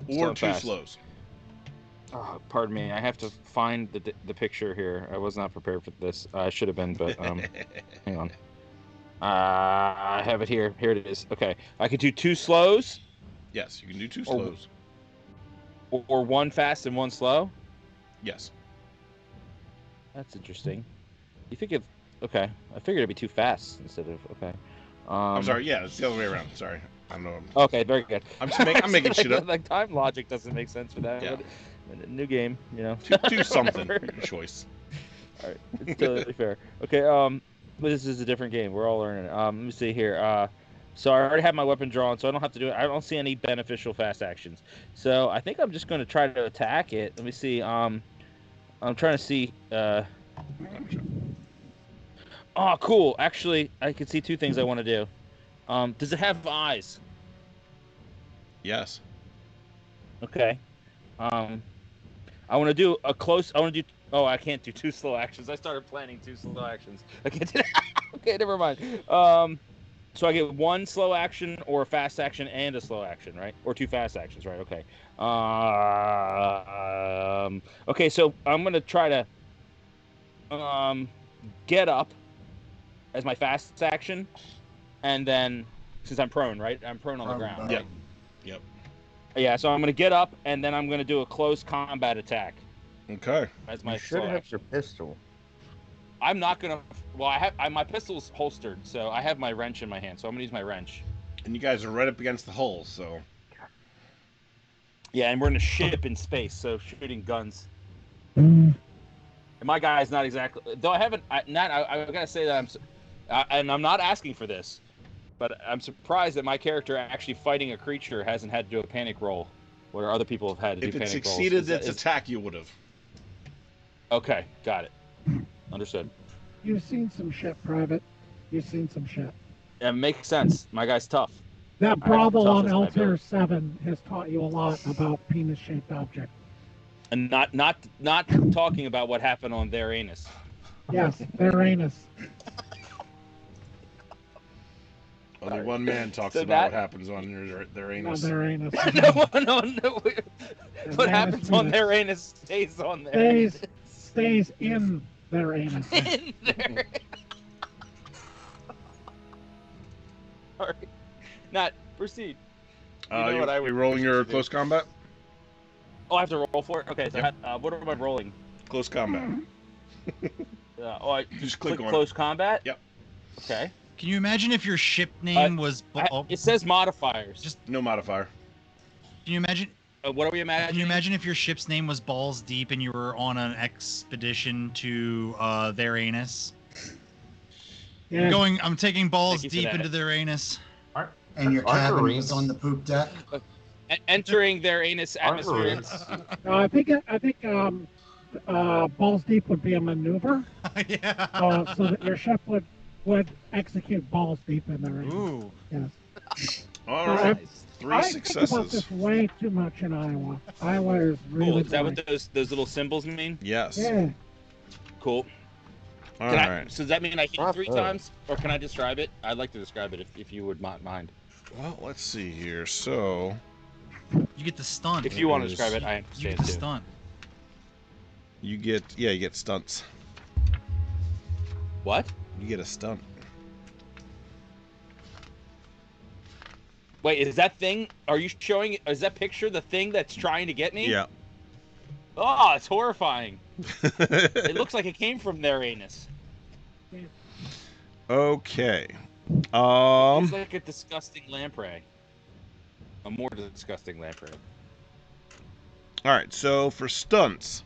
Slow Or and two fast. slows. Oh, pardon me. I have to find the picture here. I was not prepared for this. I should have been, but hang on. I have it here. Here it is. Okay, I could do two slows Yes, you can do two Or- slows. or one fast and one slow. Yes. That's interesting. You think if Okay, I figured it'd be too fast instead of okay. I'm sorry. Yeah, it's the other way around. Sorry. I don't know. Okay, very good. I'm making shit up. Like time logic doesn't make sense for that. Yeah. But new game, you know. Do something. Whatever. Your choice. All right, it's totally fair. Okay, but this is a different game. We're all learning. Let me see here. So I already have my weapon drawn, so I don't have to do it. I don't see any beneficial fast actions. So I think I'm just going to try to attack it. Let me see. I'm trying to see. Oh, cool. Actually, I can see two things I want to do. Does it have eyes? Yes. Okay. I want to do a close. I want to do. Oh, I can't do 2 slow actions. I started planning 2 slow actions. I can't do that. Okay, never mind. So I get 1 slow action or a fast action and a slow action, right? Or 2 fast actions, right? Okay. Okay, so I'm gonna try to get up as my fast action, and then since I'm prone, right? I'm prone on the ground. Yep. Yep. Yeah, so I'm gonna get up and then I'm gonna do a close combat attack. Okay. As my You should slow have action. your pistol. I'm not gonna. Well, I have my pistol's holstered, so I have my wrench in my hand. So I'm gonna use my wrench. And you guys are right up against the hull, so. Yeah, and we're in a ship in space, so shooting guns. And my guy is not exactly. Though I haven't. I gotta say that and I'm not asking for this, but I'm surprised that my character actually fighting a creature hasn't had to do a panic roll, where other people have had to If do it panic rolls. succeeded its attack, you would have. Okay, got it. Understood. You've seen some shit, Private. You've seen some shit. It makes sense. My guy's tough. That I Bravo have on tough as my Altair ability. 7 has taught you a lot about penis-shaped objects. And not talking about what happened on their anus. Yes, their anus. Only one man talks So about that- what happens on their On anus. their anus. no. What anus happens on penis. their anus stays on their Stays in their anus. in there. Sorry. Not proceed. You know what I would you rolling your do. close combat? Oh, I have to roll for it. Okay, so what am I rolling? Close combat. I Just click on close combat. Yep. Okay. Can you imagine if your ship name was? It says modifiers. Just no modifier. Can you imagine? What are we imagining? Can you imagine if your ship's name was Balls Deep and you were on an expedition to their anus? Yeah. I'm taking balls Thank you for deep that. into their anus. And your Aren't cabin Marines- was on the poop deck. Entering their anus atmosphere. I think Balls Deep would be a maneuver. Yeah. So that your ship would execute balls deep in their anus. Ooh. Yes. All So right. I 3 think about successes. this way too much in Iowa. Iowa is really Cool. Is that boring. what those little symbols mean? Yes. Yeah. Cool. All Can right. So does that mean I hit Not 3 bad. times, or can I describe it? I'd like to describe it if you would not mind. Well, let's see here. So, You get the stunt. If you want to is- describe it, I You understand get the too. stunt. you get stunts. What? You get a stunt. Wait, is that thing? Are you showing? Is that picture the thing that's trying to get me? Yeah. Oh, it's horrifying. It looks like it came from their anus. Okay. It's like a disgusting lamprey. A more disgusting lamprey. All right. So for stunts,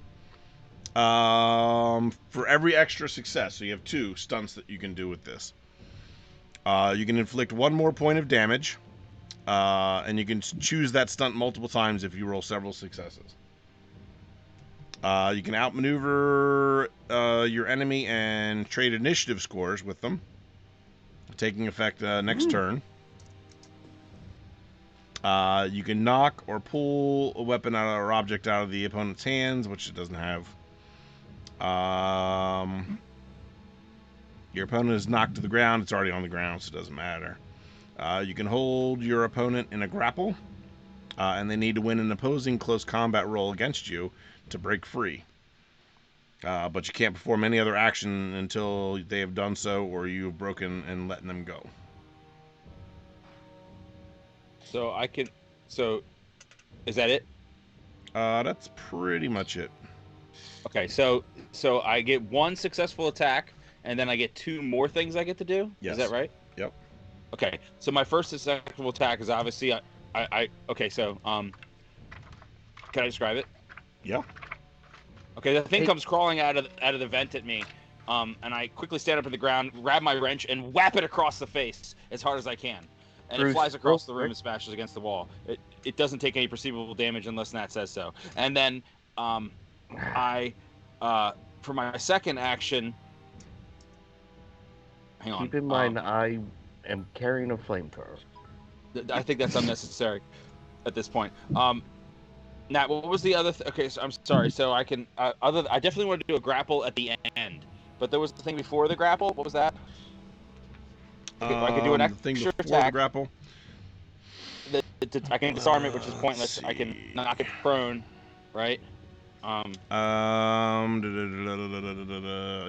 for every extra success, so you have 2 stunts that you can do with this. You can inflict 1 more point of damage, and you can choose that stunt multiple times if you roll several successes. You can outmaneuver your enemy and trade initiative scores with them, taking effect next turn. You can knock or pull a weapon or object out of the opponent's hands, which it doesn't have. Your opponent is knocked to the ground. It's already on the ground, so it doesn't matter. You can hold your opponent in a grapple, and they need to win an opposing close combat roll against you to break free. But you can't perform any other action until they have done so or you've broken and letting them go. So I can. So, is that it? That's pretty much it. Okay. So I get 1 successful attack and then I get 2 more things I get to do. Yes. Is that right? Yep. Okay. So my first successful attack is obviously okay. So can I describe it? Yeah. Okay. The thing Hey. comes crawling out of the vent at me, and I quickly stand up to the ground, grab my wrench, and whap it across the face as hard as I can. And it Bruce, flies across the real room quick. and smashes against the wall. It doesn't take any perceivable damage unless Nat says so. And then I for my second action. Hang on. Keep in mind, I am carrying a flamethrower. I think that's unnecessary at this point. Nat, what was the other? Okay, so I'm sorry. So I can I definitely want to do a grapple at the end, but there was the thing before the grapple. What was that? I could do an The thing extra before the attack. grapple. I can disarm it, which is pointless. Let's I can see. knock it prone, right? You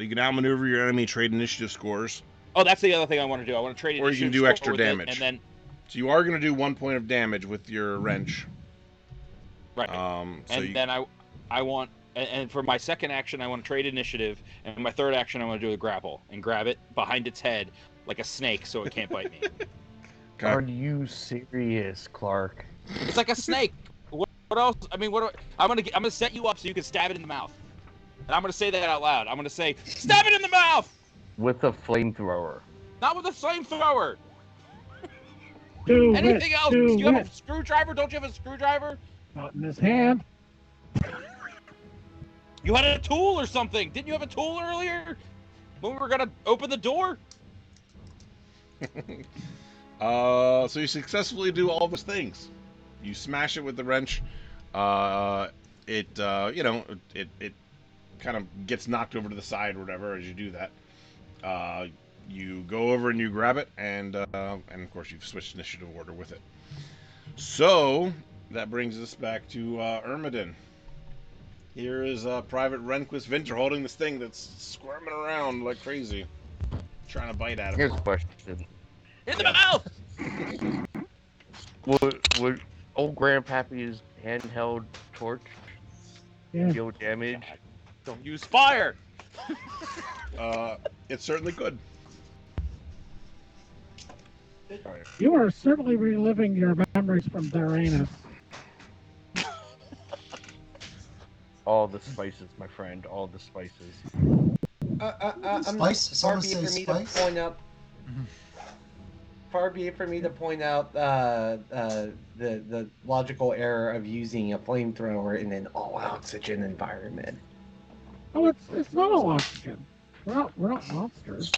can outmaneuver your enemy, trade initiative scores. Oh, that's the other thing I want to do. I want to trade. Or you can initiative do score extra with it, damage. and then So you are going to do 1 point of damage with your wrench. right. So And you, then I want, and for my second action, I want to trade initiative, and my third action, I want to do a grapple and grab it behind its head like a snake, so it can't bite me. Okay. Are you serious, Clark? It's like a snake. What else? I mean, I'm gonna set you up so you can stab it in the mouth, and I'm gonna say that out loud. I'm gonna say, stab it in the mouth, With a flamethrower. not with a flamethrower. Do Anything it, else? do Do you have it. a screwdriver? Don't you have a screwdriver? Not in his hand. You had a tool or something. Didn't you have a tool earlier when we were gonna open the door? So you successfully do all those things. You smash it with the wrench. It kind of gets knocked over to the side or whatever as you do that. You go over and you grab it, and of course you've switched initiative order with it. So that brings us back to Ermidon. Here is Private Rehnquist Vinter holding this thing that's squirming around like crazy, trying to bite at him. Here's a question. In the mouth. Would old Grandpappy's handheld torch Yeah. deal damage? Don't use fire. It certainly could. You are certainly reliving your memories from Daranis. All the spices, my friend. All the spices. Spice? Far Someone be it say for me spice? to point out. Far be it for me to point out the logical error of using a flamethrower in an all-oxygen environment. Oh, it's not all oxygen. We're not monsters.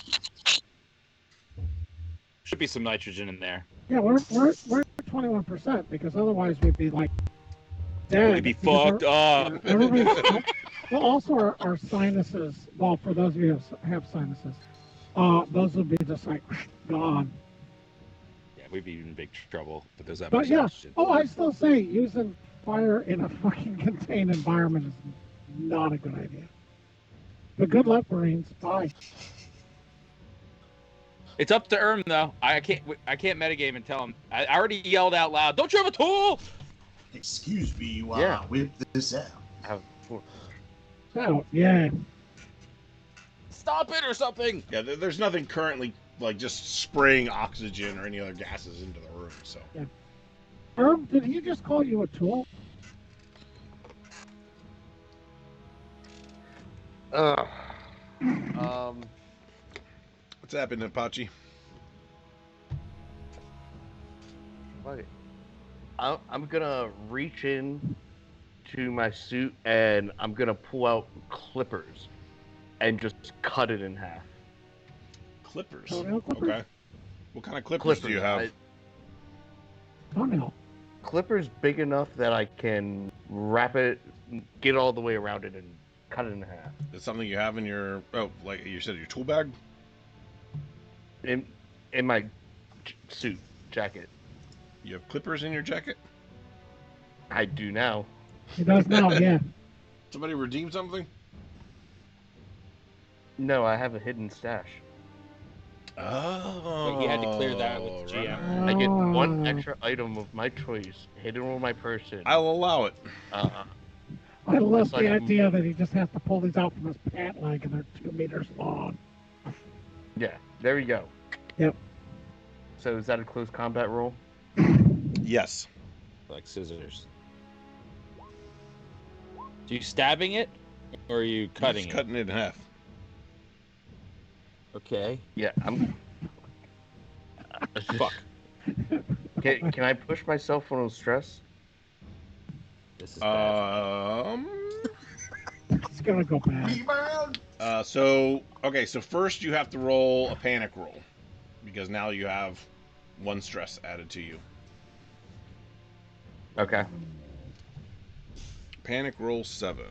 Should be some nitrogen in there. Yeah, we're at 21% because otherwise we'd be like dead. We'd be because fucked up. everybody's- well, also our sinuses. Well, for those of you who have sinuses, those would be just like gone. Yeah, we'd be in big trouble with those. But yeah, I still say using fire in a fucking contained environment is not a good idea. But good luck, Marines. Bye. It's up to Erm though. I can't metagame and tell him. I already yelled out loud. Don't you have a tool? Excuse me while Yeah. I whip this out. So yeah, Stop it or something. Yeah, there's nothing currently like just spraying oxygen or any other gases into the room. So did he just call you a tool? what's happening, Apache? Like, I'm gonna reach in to my suit and I'm gonna pull out clippers and just cut it in half. Clippers. Toenail clippers? Okay. What kind of clippers do you have? Toenail. Clippers big enough that I can wrap it, get all the way around it, and cut it in half. Is something you have in your like you said, your tool bag? In my suit jacket. You have clippers in your jacket? I do now. He does now, yeah. Somebody redeem something? No, I have a hidden stash. Oh. But he had to clear that with the GM. I get one Oh. extra item of my choice hidden on my person. I'll allow it. I love It's like the a- idea that he just has to pull these out from his pant leg and they're 2 meters long. Yeah, there we go. Yep. So is that a close combat roll? Yes. Like scissors. So you stabbing it, or are you cutting Just it? cutting it in half. Okay. Yeah, I'm. Fuck. Can I push myself when I'm stressed? This is bad. It's gonna go bad. So first you have to roll a panic roll, because now you have 1 stress added to you. Okay. Panic roll 7.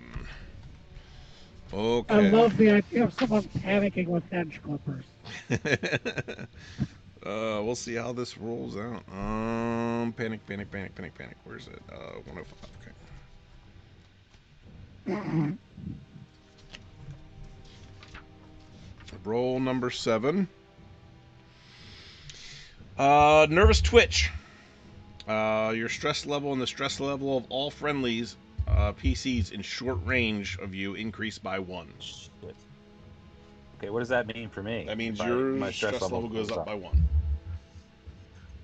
I Okay. love the idea of someone panicking with hedge clippers. We'll see how this rolls out. Panic. Where's it? 105. Okay. Roll number 7. Nervous twitch. Your stress level and the stress level of all friendlies, PCs in short range of you increase by 1. Shit. Okay, what does that mean for me? That means My- your my stress level goes up by 1.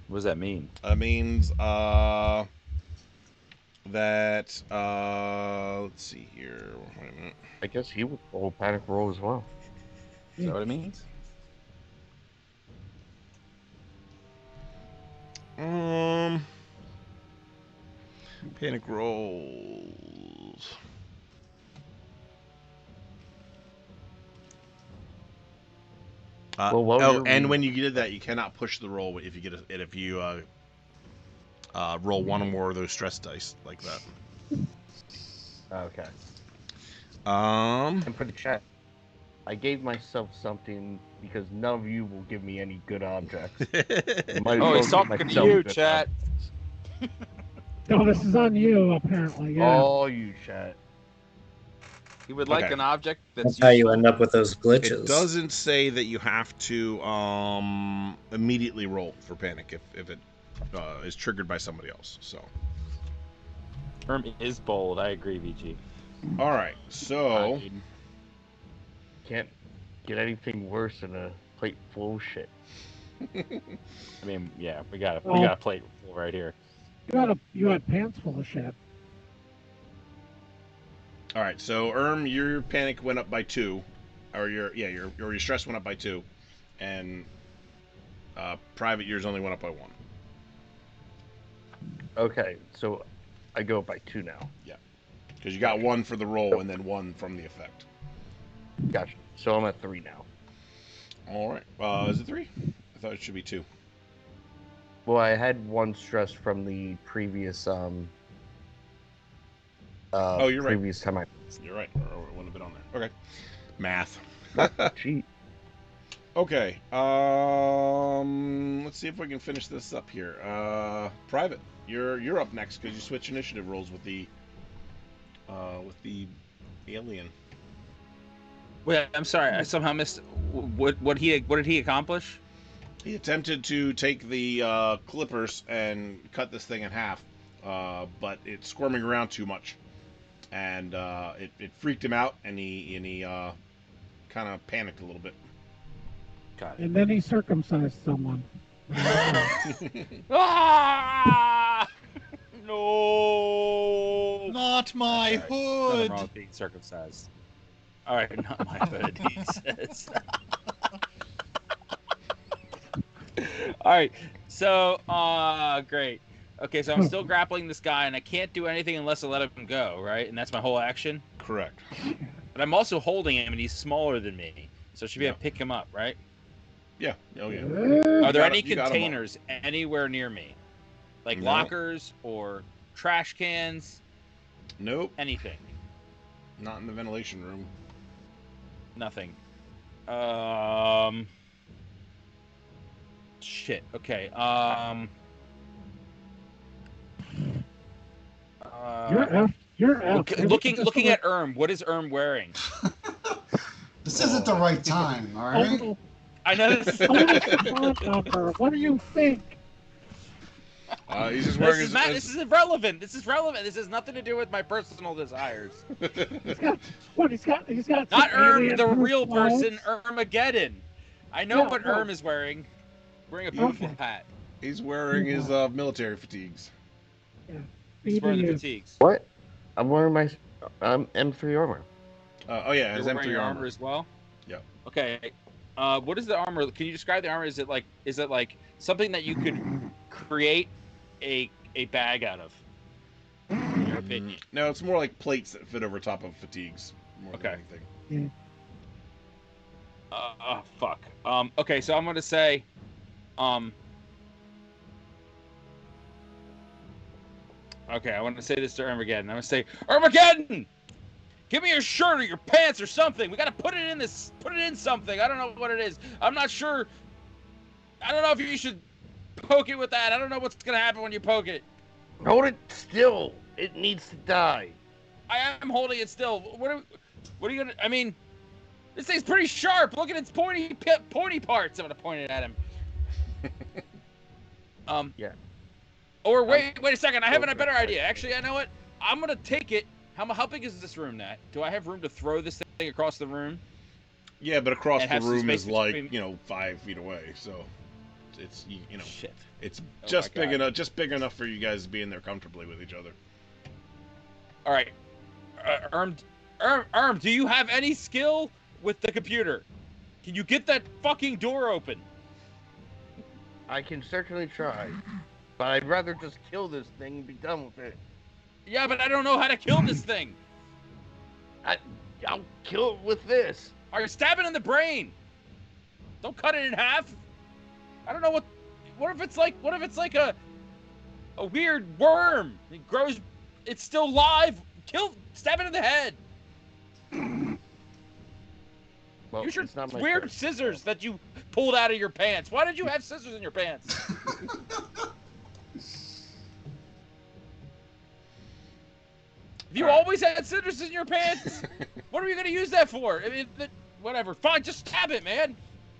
What does that mean? That means that let's see here. Wait a minute. I guess he would roll panic roll as well. Is that what it means? Panic rolls. Well, while oh, you're and reading- when you did that, you cannot push the roll if you get if you roll one or more of those stress dice like that. Okay. Um. And for the chat, I gave myself something because none of you will give me any good objects. Might as Oh, well he's give talking to myself you, good chat. No, this is on you, apparently. Yeah. All you, chat. He would like Okay. an object That's that's how you useful. end up with those glitches. It doesn't say that you have to immediately roll for panic if it is triggered by somebody else. So. Term is bold. I agree, VG. All right. So. Can't get anything worse than a plate full of shit. I mean, yeah, we got Well- a plate full right here. You had pants full of shit. All right, so your panic went up by 2, or your stress went up by 2, and private yours only went up by 1. Okay, so I go by 2 now. Because you got 1 for the roll and then 1 from the effect. Gotcha. So I'm at 3 now. All right, is it 3? I thought it should be 2. Well, I had 1 stress from the previous You're right. previous time I You're right. Or it wouldn't have been on there. Okay, math. cheat. Okay. Let's see if we can finish this up here. Private, you're up next because you switch initiative rolls with the alien. Wait, I'm sorry. I somehow missed. What did he accomplish? He attempted to take the clippers and cut this thing in half, but it's squirming around too much, and it freaked him out, and he kind of panicked a little bit. Got it. And then he circumcised someone. Ah! No. Not my That's all right. hood. Nothing wrong with being circumcised. All right, not my hood. He says. All right, so great. Okay, so I'm still grappling this guy, and I can't do anything unless I let him go, right? And that's my whole action. Correct. But I'm also holding him, and he's smaller than me, so I should be able to pick him up, right? Yeah. Oh yeah. Are there got any it- you got 'em all. containers anywhere near me, like No. lockers or trash cans? Nope. Anything? Not in the ventilation room. Nothing. Shit. Okay. You're F. Okay, looking at Erm. What is Erm wearing? This isn't the right time, all right? Total I know this is. font number. What do you think? He's just wearing This is irrelevant. This is relevant. This has nothing to do with my personal desires. He's got Not some Erm, alien the proof real clothes. person, Ermageddon. I know Yeah, what no. Erm is wearing. Wearing a beautiful Okay. hat. He's wearing his military fatigues. He's wearing the BDU. fatigues. What? I'm wearing my M3 armor. Oh yeah, You're his wearing M3 your armor. armor as well. Yep. Okay. What is the armor? Can you describe the armor? Is it like something that you could create a bag out of? In your opinion. No, it's more like plates that fit over top of fatigues more Okay. than anything. Fuck. Okay, so I'm gonna say, okay, I want to say this to Armageddon. I'm gonna say, Armageddon, give me your shirt or your pants or something. We gotta put it in something. I don't know what it is. I'm not sure. I don't know if you should poke it with that. I don't know what's gonna happen when you poke it. Hold it still. It needs to die. I am holding it still. What are you gonna? I mean, this thing's pretty sharp. Look at its pointy parts. I'm gonna point it at him. Yeah. Or wait a second. I have a better idea. Actually, I know what. I'm gonna take it. How big is this room, Nat? Do I have room to throw this thing across the room? Yeah, but across And the have some room space is like between- 5 feet away, so it's Shit. it's Oh just my God. big enough for you guys to be in there comfortably with each other. All right. Erm, do you have any skill with the computer? Can you get that fucking door open? I can certainly try, but I'd rather just kill this thing and be done with it. Yeah, but I don't know how to kill this thing. I'll kill it with this. Are you stabbing in the brain? Don't cut it in half. I don't know what. What if it's like a weird worm? It grows. It's still live. Stab it in the head. Well, Use your it's not my weird turn. scissors that you pulled out of your pants. Why did you have scissors in your pants? Have you always had scissors in your pants? What are you gonna use that for? I mean, whatever. Fine, just stab it, man.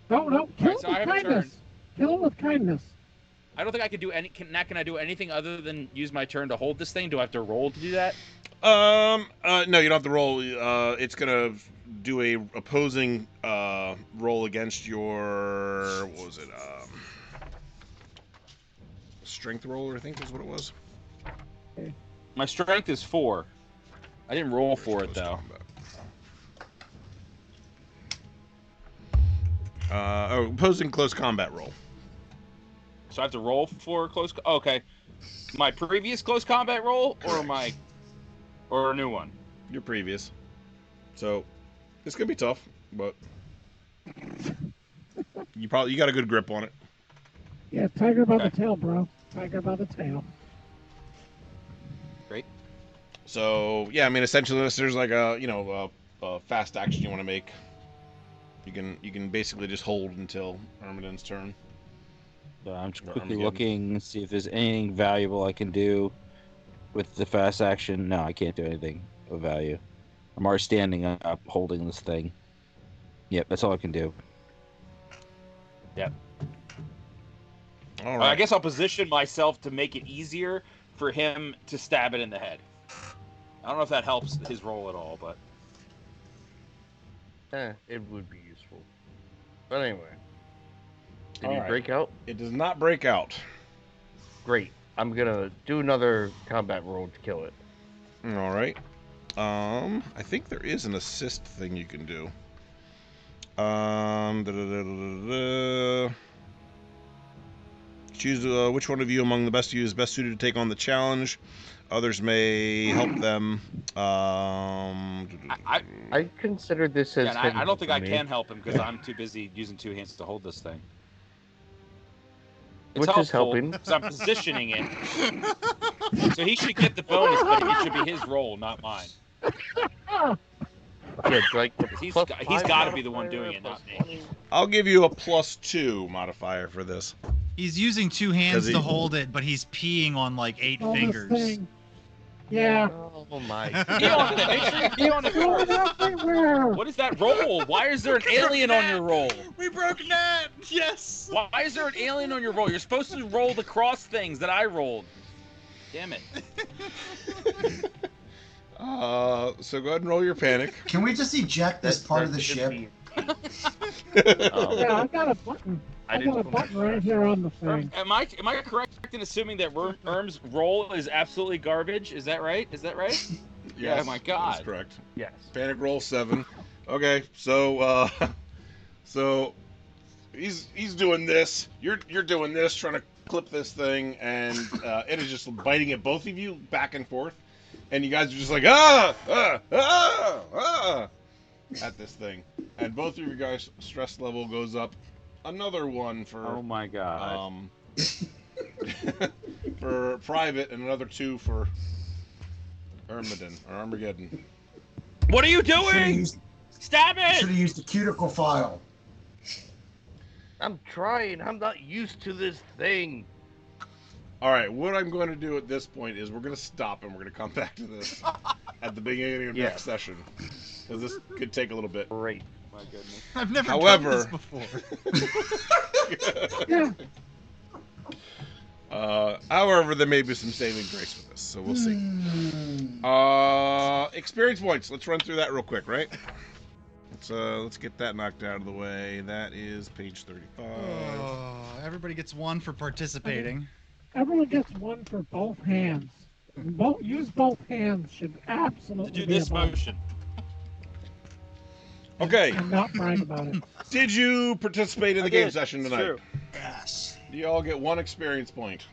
No, kill so it I have with a turn. kindness. Kill it with kindness. I don't think I could do any. Can I do anything other than use my turn to hold this thing? Do I have to roll to do that? No, you don't have to roll. It's gonna do a opposing roll against your what was it? Strength roll, I think is what it was. My strength is 4. I didn't roll for it though. Opposing close combat roll. So I have to roll for close. Okay, my previous close combat roll or a new one. Your previous. So it's gonna be tough, but you got a good grip on it. Yeah, tiger by the tail, bro. Tiger by the tail. Great. So yeah, I mean, essentially, unless there's like a a fast action you want to make, you can basically just hold until Armageddon's turn. So I'm just Or quickly Armageddon. looking, see if there's anything valuable I can do with the fast action. No, I can't do anything of value. I'm already standing up, holding this thing. Yep, that's all I can do. Yep. All I right. guess I'll position myself to make it easier for him to stab it in the head. I don't know if that helps his roll at all, but It would be useful. But anyway. Did All you right. break out? It does not break out. Great. I'm gonna do another combat roll to kill it. All right. I think there is an assist thing you can do. Choose which one of you among the best of you is best suited to take on the challenge. Others may help them. I consider this as. yeah, I don't think for I me. can help him because I'm too busy using 2 hands to hold this thing. Which is helping. because I'm positioning it. So he should get the bonus, but it should be his roll, not mine. Yeah, like He's plus he's 5 got to be the one modifier, doing it, plus not me. 20. I'll give you a +2 modifier for this. He's using 2 hands 'Cause he- to hold it, but he's peeing on like 8 On this fingers. thing. Yeah. Oh my. Pee on it. Make sure you pee on it Going first. everywhere. What is that roll? Why is there an alien on your roll? We broke Nat! Yes! Why is there an alien on your roll? You're supposed to roll the cross things that I rolled. Damn it. So go ahead and roll your panic. Can we just eject this part of the ship? Yeah, I got a button. I I got a didn't. button right here on the thing. Am I correct in assuming that Erm's roll is absolutely garbage? Is that right? Yeah, Yes, my That's God. correct. Yes. Panic roll 7. Okay, so so he's doing this. You're doing this, trying to clip this thing, and it is just biting at both of you back and forth, and you guys are just like at this thing, and both of you guys' stress level goes up another one for Oh my God. for Private, and another 2 for Armageddon. What are you Should have doing? used, Stop it! used the cuticle file. I'm trying. I'm not used to this thing. All right, what I'm going to do at this point is we're going to stop and we're going to come back to this at the beginning of next session, because this could take a little bit. Great. My goodness. I've never However- done this before. Yeah. However, there may be some saving grace with this, so we'll see. Experience points. Let's run through that real quick, right? Let's get that knocked out of the way. That is page 35. Everybody gets 1 for participating. Everyone gets 1 for both hands. Use both hands should absolutely To do be this a bonus. motion. Okay, And not brag about it. did you participate in the I game did. session It's tonight? true. Yes. You all get 1 experience point.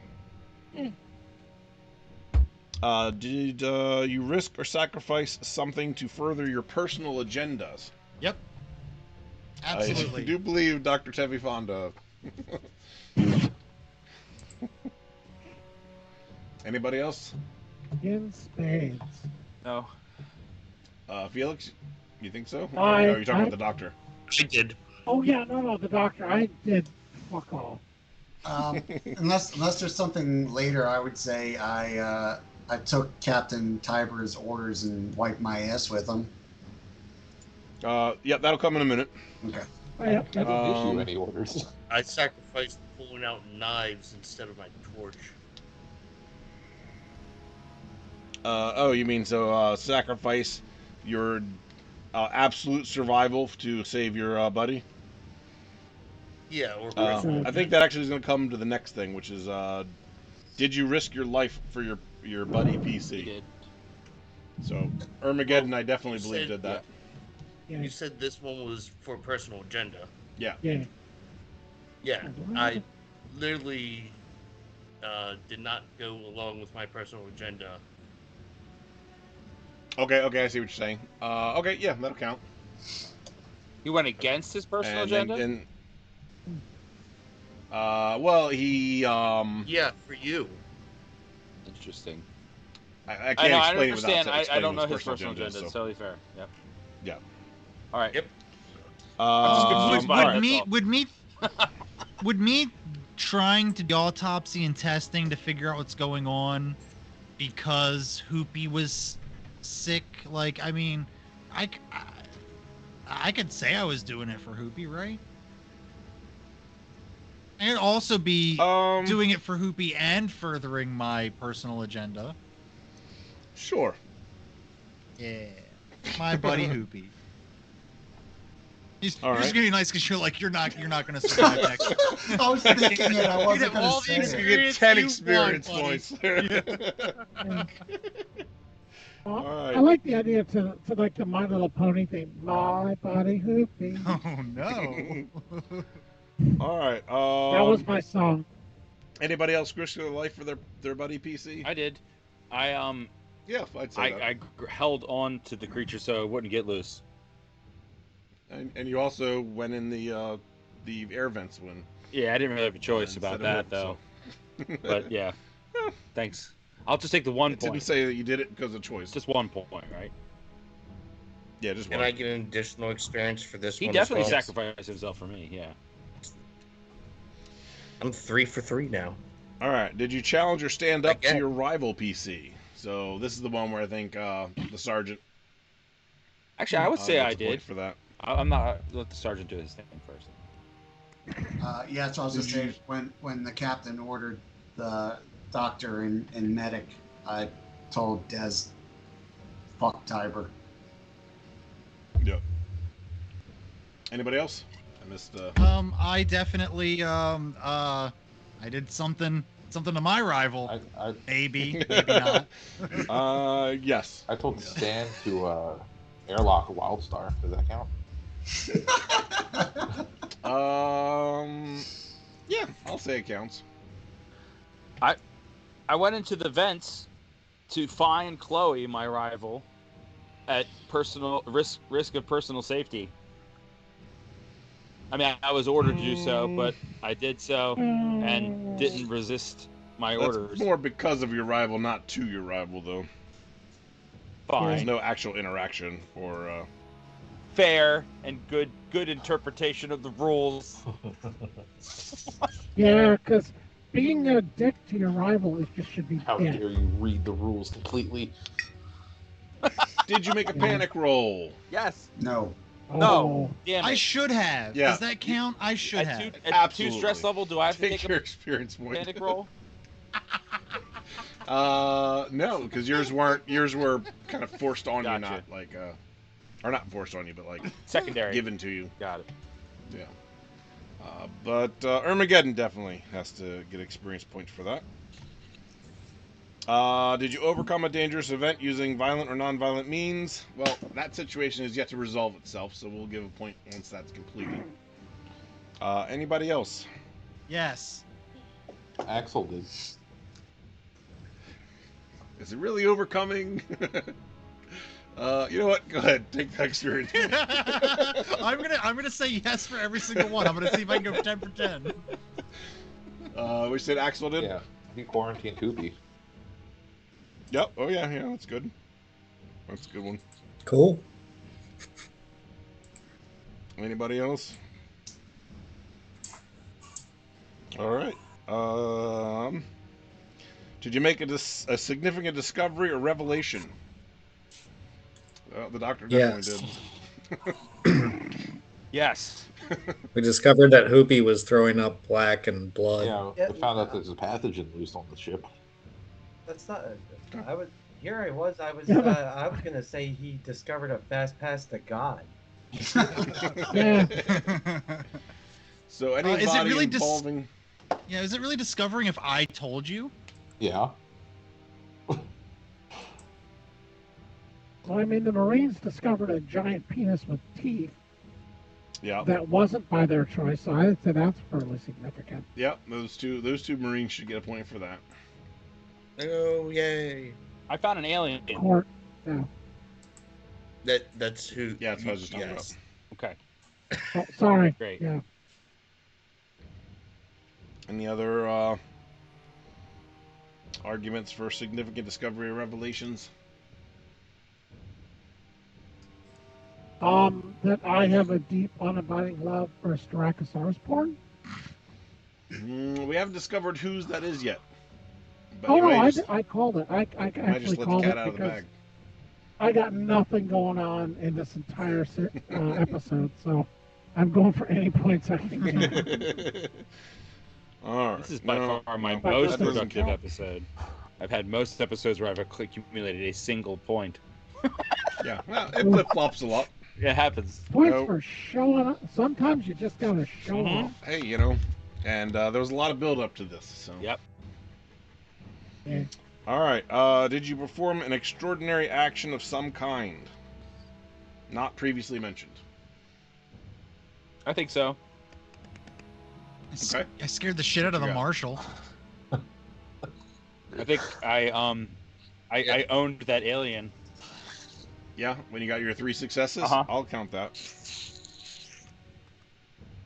Did you risk or sacrifice something to further your personal agendas? Yep. Absolutely. I do believe Dr. Tevi Fonda. Anybody else? In spades. No. Felix, you think so? I- Or are you talking I- about the doctor? I did. Oh yeah, no, the doctor. I did fuck all. Unless there's something later, I would say I took Captain Tiber's orders and wiped my ass with them. Yep, that'll come in a minute. Okay. Oh, yeah, I didn't issue Um, any orders. I sacrificed pulling out knives instead of my torch. Oh, you mean sacrifice your absolute survival to save your buddy? Yeah, or I think that actually is going to come to the next thing, which is, did you risk your life for your buddy PC? He did. So, Armageddon, I You definitely believe said- did that. Yeah, you said this one was for personal agenda. yeah. Yeah, I literally did not go along with my personal agenda. Okay, I see what you're saying. Okay, yeah, that'll count. He went against his personal And agenda? then, well, he, Yeah, for you. Interesting. I can't I know, I explain it without understand. I explaining don't know what his personal agenda. so- It's totally fair. Yep. Yeah. All right. Yep. just confused would, by would it, me that's all. would me would me trying to do autopsy and testing to figure out what's going on because Hoopy was sick? Like, I mean, I could say I was doing it for Hoopy, right? I could also be doing it for Hoopy and furthering my personal agenda. Sure. Yeah, my buddy Hoopy. You're All just right. gonna be nice because you're not gonna survive next. I was thinking it. I You'd wasn't have going all to the say You it. get 10 experience experience you want, points. Well, All right. I like the idea to like the My Little Pony thing. My buddy Hoopy. Oh no. All right. That was my song. Anybody else risk their life for their buddy PC? I did. I Yeah, I'd say that. I held on to the creature so it wouldn't get loose. And you also went in the air vents when. Yeah, I didn't really have a choice instead about of that him, though. so. But yeah, thanks. I'll just take the 1 It didn't point. say that you did it because of choice. Just 1 point, right? Yeah, just Can one. I get an additional experience for this He one? definitely as well? sacrificed himself for me. Yeah. I'm 3 for 3 now. All right. Did you challenge or stand up to Again. your rival PC? So this is the one where I think the sergeant. Actually, I would say gets I a point did. for that. I'm not. Let the sergeant do his thing first. Yeah, that's what I was Did going you- to say. When the captain ordered the doctor and medic, I told Des, fuck Tiber. Yep. Anybody else? missed. I definitely I did something to my rival. Maybe not. Yes. I told Stan to airlock Wildstar. Does that count? Yeah, I'll say it counts. I went into the vents to find Chloe, my rival, at personal risk of personal safety. I mean, I was ordered to do so, but I did so and didn't resist my orders. That's more because of your rival, not to your rival, though. Fine. There's no actual interaction for. Fair and good interpretation of the rules. Yeah, because being a dick to your rival should be How bad. dare you read the rules completely? Did you make a panic roll? Yes. No. No. Damn it. I should have. Yeah. Does that count? I should have. At Absolutely. 2 stress level, do I have to Take take your a experience point. panic roll? No, because yours were kind of forced on you, Gotcha. not like or not forced on you, but like Secondary. given to you. Got it. Yeah. But Armageddon definitely has to get experience points for that. Did you overcome a dangerous event using violent or non-violent means? Well, that situation is yet to resolve itself, so we'll give a point once that's completed. Anybody else? Yes. Axel did. Is it really overcoming? You know what? Go ahead. Take that experience. I'm gonna say yes for every single one. I'm gonna see if I can go 10 for 10. We said Axel did? Yeah. He quarantined Hoopy. Yep. Oh, yeah. That's good. That's a good one. Cool. Anybody else? All right. Did you make a significant discovery or revelation? The doctor definitely did. Yes. We discovered that Hoopy was throwing up black and blood. Yeah, Yeah. we found out there's a pathogen loose on the ship. That's not. I was I was gonna say he discovered a fast pass to God. Yeah. So any Is it body really involving... Yeah, is it really discovering if I told you? Yeah. Well, I mean, the Marines discovered a giant penis with teeth Yeah. that wasn't by their choice, so I'd say that's fairly significant. Yep. Those two Marines should get a point for that. Oh, yay. I found an alien. Court, yeah. That's who. Yeah, that's what I was just talking yes. Okay. Oh, sorry. Great. Yeah. Any other arguments for significant discovery or revelations? That I have a deep, unabiding love for a Styracosaurus porn. We haven't discovered whose that is yet. But Oh you no, might I, just, I called it. I you might actually just let the called cat it out of the because bag. I got nothing going on in this entire episode, so I'm going for any points I can get. All right. This is by no, far my no, most that doesn't productive count. episode. I've had most episodes where I've accumulated a single point. Yeah, well, it flip flops a lot. It happens. Points Nope. for showing up. Sometimes you just gotta show off. Hey, and there was a lot of build up to this. So. Yep. Yeah. All right. Did you perform an extraordinary action of some kind, not previously mentioned? I think so. Okay. I scared the shit out of the Yeah. marshal. I think I owned that alien. Yeah, when you got your 3 successes, Uh-huh. I'll count that.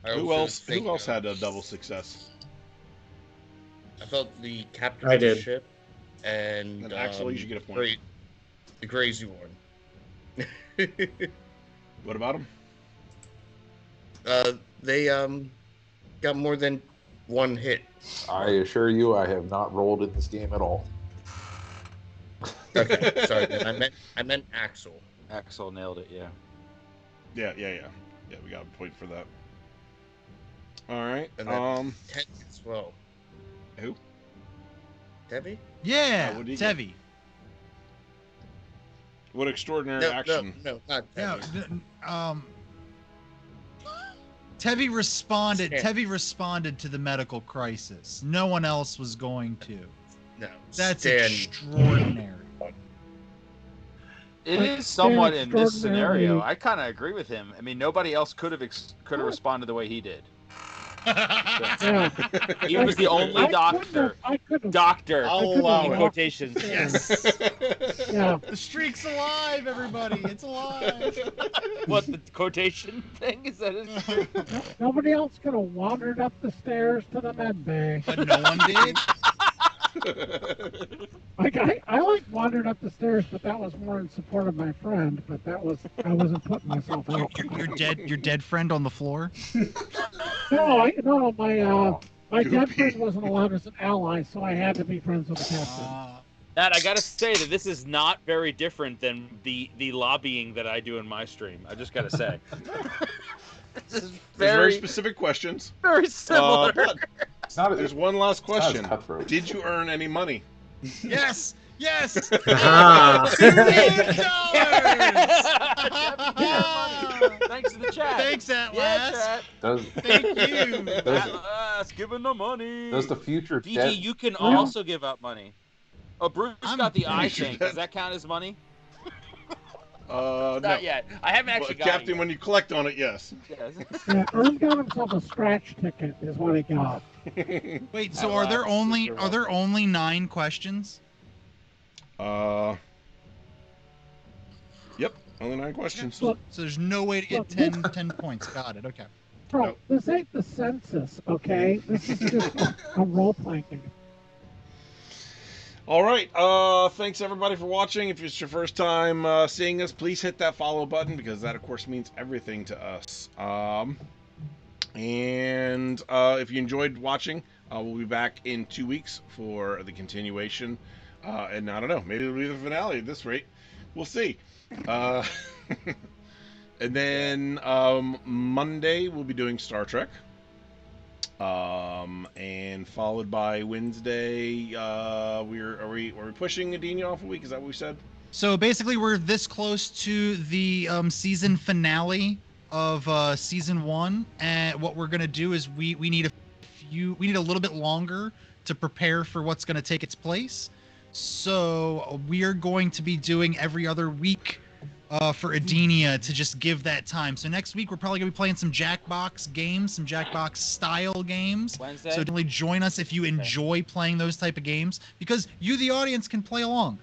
I Who also else? think, Who else had a double success? I felt the captain I of the did. ship and Then Axel, you should get a point. the crazy one. What about him? They got more than one hit. I assure you, I have not rolled in this game at all. Okay, sorry. Then I meant Axel. Axel nailed it. Yeah. Yeah. We got a point for that. All right. And then Ted as well. Who? Debbie? Yeah, what did he get? Tevi. What extraordinary No, action? no, not Yeah, Debbie. Tevi responded. Yeah. Tevi responded to the medical crisis. No one else was going to. No. That's Stan, extraordinary. It Like, is somewhat Stan in this scenario. extraordinarily- I kind of agree with him. I mean, nobody else could have responded the way he did. Yeah. He was the only doctor. I couldn't. Doctor. I I'll couldn't allow In it. walk quotations. the stairs. Yeah. The streak's alive, everybody. It's alive. What, the quotation thing? Is that it? Nobody else could have wandered up the stairs to the med bay. But no one did. Like I like wandered up the stairs, but that was more in support of my friend. But I wasn't putting myself out. Your dead friend on the floor. No, my dead Goopy. friend wasn't allowed as an ally, so I had to be friends with the captain. Matt, I gotta say that this is not very different than the lobbying that I do in my stream. I just gotta say. This is There's very very, specific questions. very similar. But It's not. there's one last not as question. cutthroat. Did you earn any money? Yes. Yes. Ah. $2 million. Thanks to the chat. Thanks, Atlas. Yeah, chat. Does Thank you. Atlas, giving the money. does the future BG, debt? you can Well- also give up money. Oh, Bruce I'm got the eye pretty thing. sure Does that count as money? No. Not yet. I haven't But actually got Captain, it when you collect on it, yes. yet. Yeah, Ern got himself a scratch ticket, is what he got. Wait. So are there only 9 questions? Yep. Only 9 questions. Look, So there's no way to get 10 points. Got it. Okay. bro, Nope. this ain't the census, okay? This is just a role-playing game. All right. Thanks everybody for watching. If it's your first time seeing us, please hit that follow button because that, of course, means everything to us. And if you enjoyed watching, we'll be back in 2 weeks for the continuation. And I don't know, maybe it'll be the finale at this rate. We'll see. And then Monday we'll be doing Star Trek. And followed by Wednesday, are we pushing Adina off a week? Is that what we said? So basically, we're this close to the season finale of season 1, and what we're gonna do is we need a little bit longer to prepare for what's gonna take its place. So we are going to be doing every other week for Adenia to just give that time. So next week we're probably gonna be playing some Jackbox games, some Jackbox style games. Wednesday? So definitely join us if you enjoy playing those type of games, because you, the audience, can play along.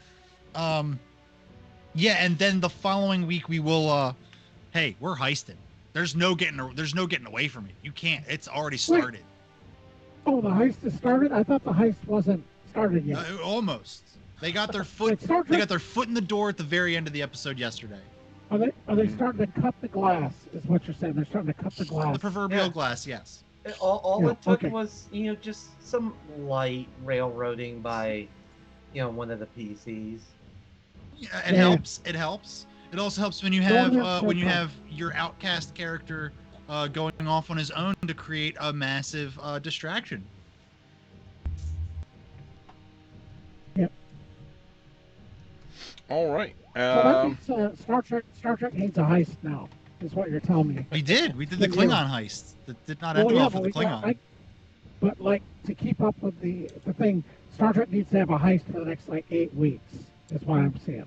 Yeah, and then the following week we will. Hey, we're heisting. There's no getting away from it. You can't. It's already started. Oh, the heist has started? I thought the heist wasn't started yet. Almost. They got their foot. Star They Trek- got their foot in the door at the very end of the episode yesterday. Are they starting to cut the glass, is what you're saying? They're starting to cut the glass. The proverbial Yeah. glass, yes. All Yeah, it took okay. was, just some light railroading by, one of the PCs. Yeah, it Yeah. helps. It helps. It also helps when you Well, have yeah, when you okay. have your outcast character going off on his own to create a massive distraction. All right. So that means Star Trek needs a heist now, is what you're telling me. We did the Yeah. Klingon heist. That did not end well for the Klingon. But like to keep up with the thing, Star Trek needs to have a heist for the next 8 weeks. Is what I'm saying.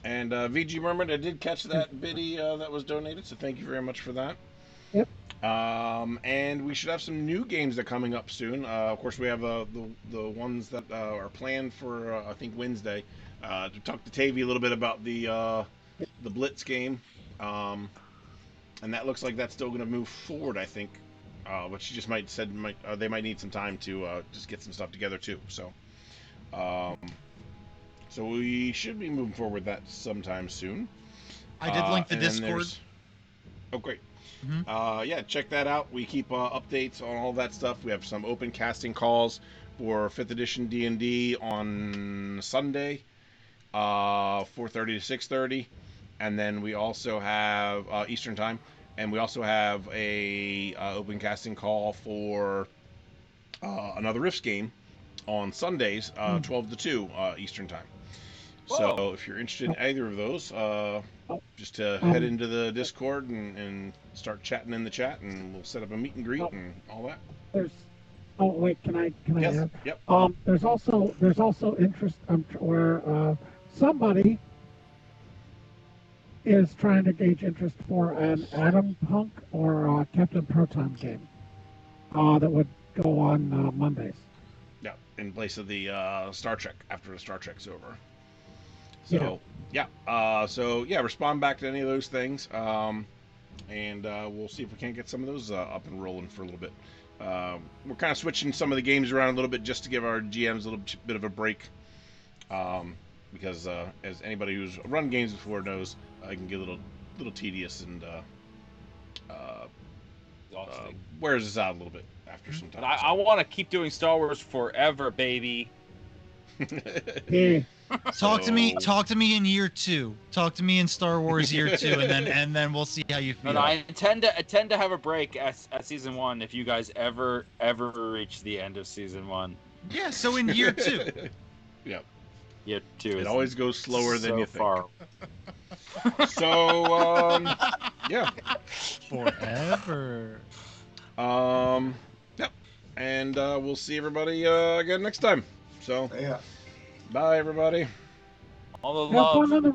And VG Mermaid, I did catch that biddy that was donated, so thank you very much for that. Yep. And we should have some new games that are coming up soon. Of course, we have the ones that are planned for I think Wednesday. To talk to Tavy a little bit about the Blitz game, and that looks like that's still going to move forward. I think, but she just they might need some time to just get some stuff together too. So. So we should be moving forward with that sometime soon. I did link the and then Discord. there's- Oh, great. Mhm. Yeah, check that out. We keep updates on all that stuff. We have some open casting calls for 5th edition D&D on Sunday, 4:30 to 6:30. And then we also have Eastern Time. And we also have a open casting call for another Rifts game on Sundays, 12 to 2 Eastern Time. So Whoa. if you're interested in either of those, just head into the Discord and start chatting in the chat, and we'll set up a meet and greet and all that. There's. Oh wait, can I Yes. add? Yep. There's also interest where somebody is trying to gauge interest for an Atom Punk or Captain Proton game that would go on Mondays. Yeah, in place of the Star Trek after the Star Trek's over. So respond back to any of those things, and we'll see if we can't get some of those up and rolling for a little bit. We're kind of switching some of the games around a little bit just to give our GMs a little bit of a break, because as anybody who's run games before knows, it can get a little tedious and wears us out a little bit after some time. But I want to keep doing Star Wars forever, baby. Yeah. Talk to me in year 2. Talk to me in Star Wars year 2, and then we'll see how you feel. And I intend to have a break at season 1 if you guys ever reach the end of season 1. Yeah, so in year 2. Yep. Year 2. It always goes slower than you think. Far. So yeah. Forever. Yep. And we'll see everybody again next time. So Yeah. bye everybody. All the Have love. fun on the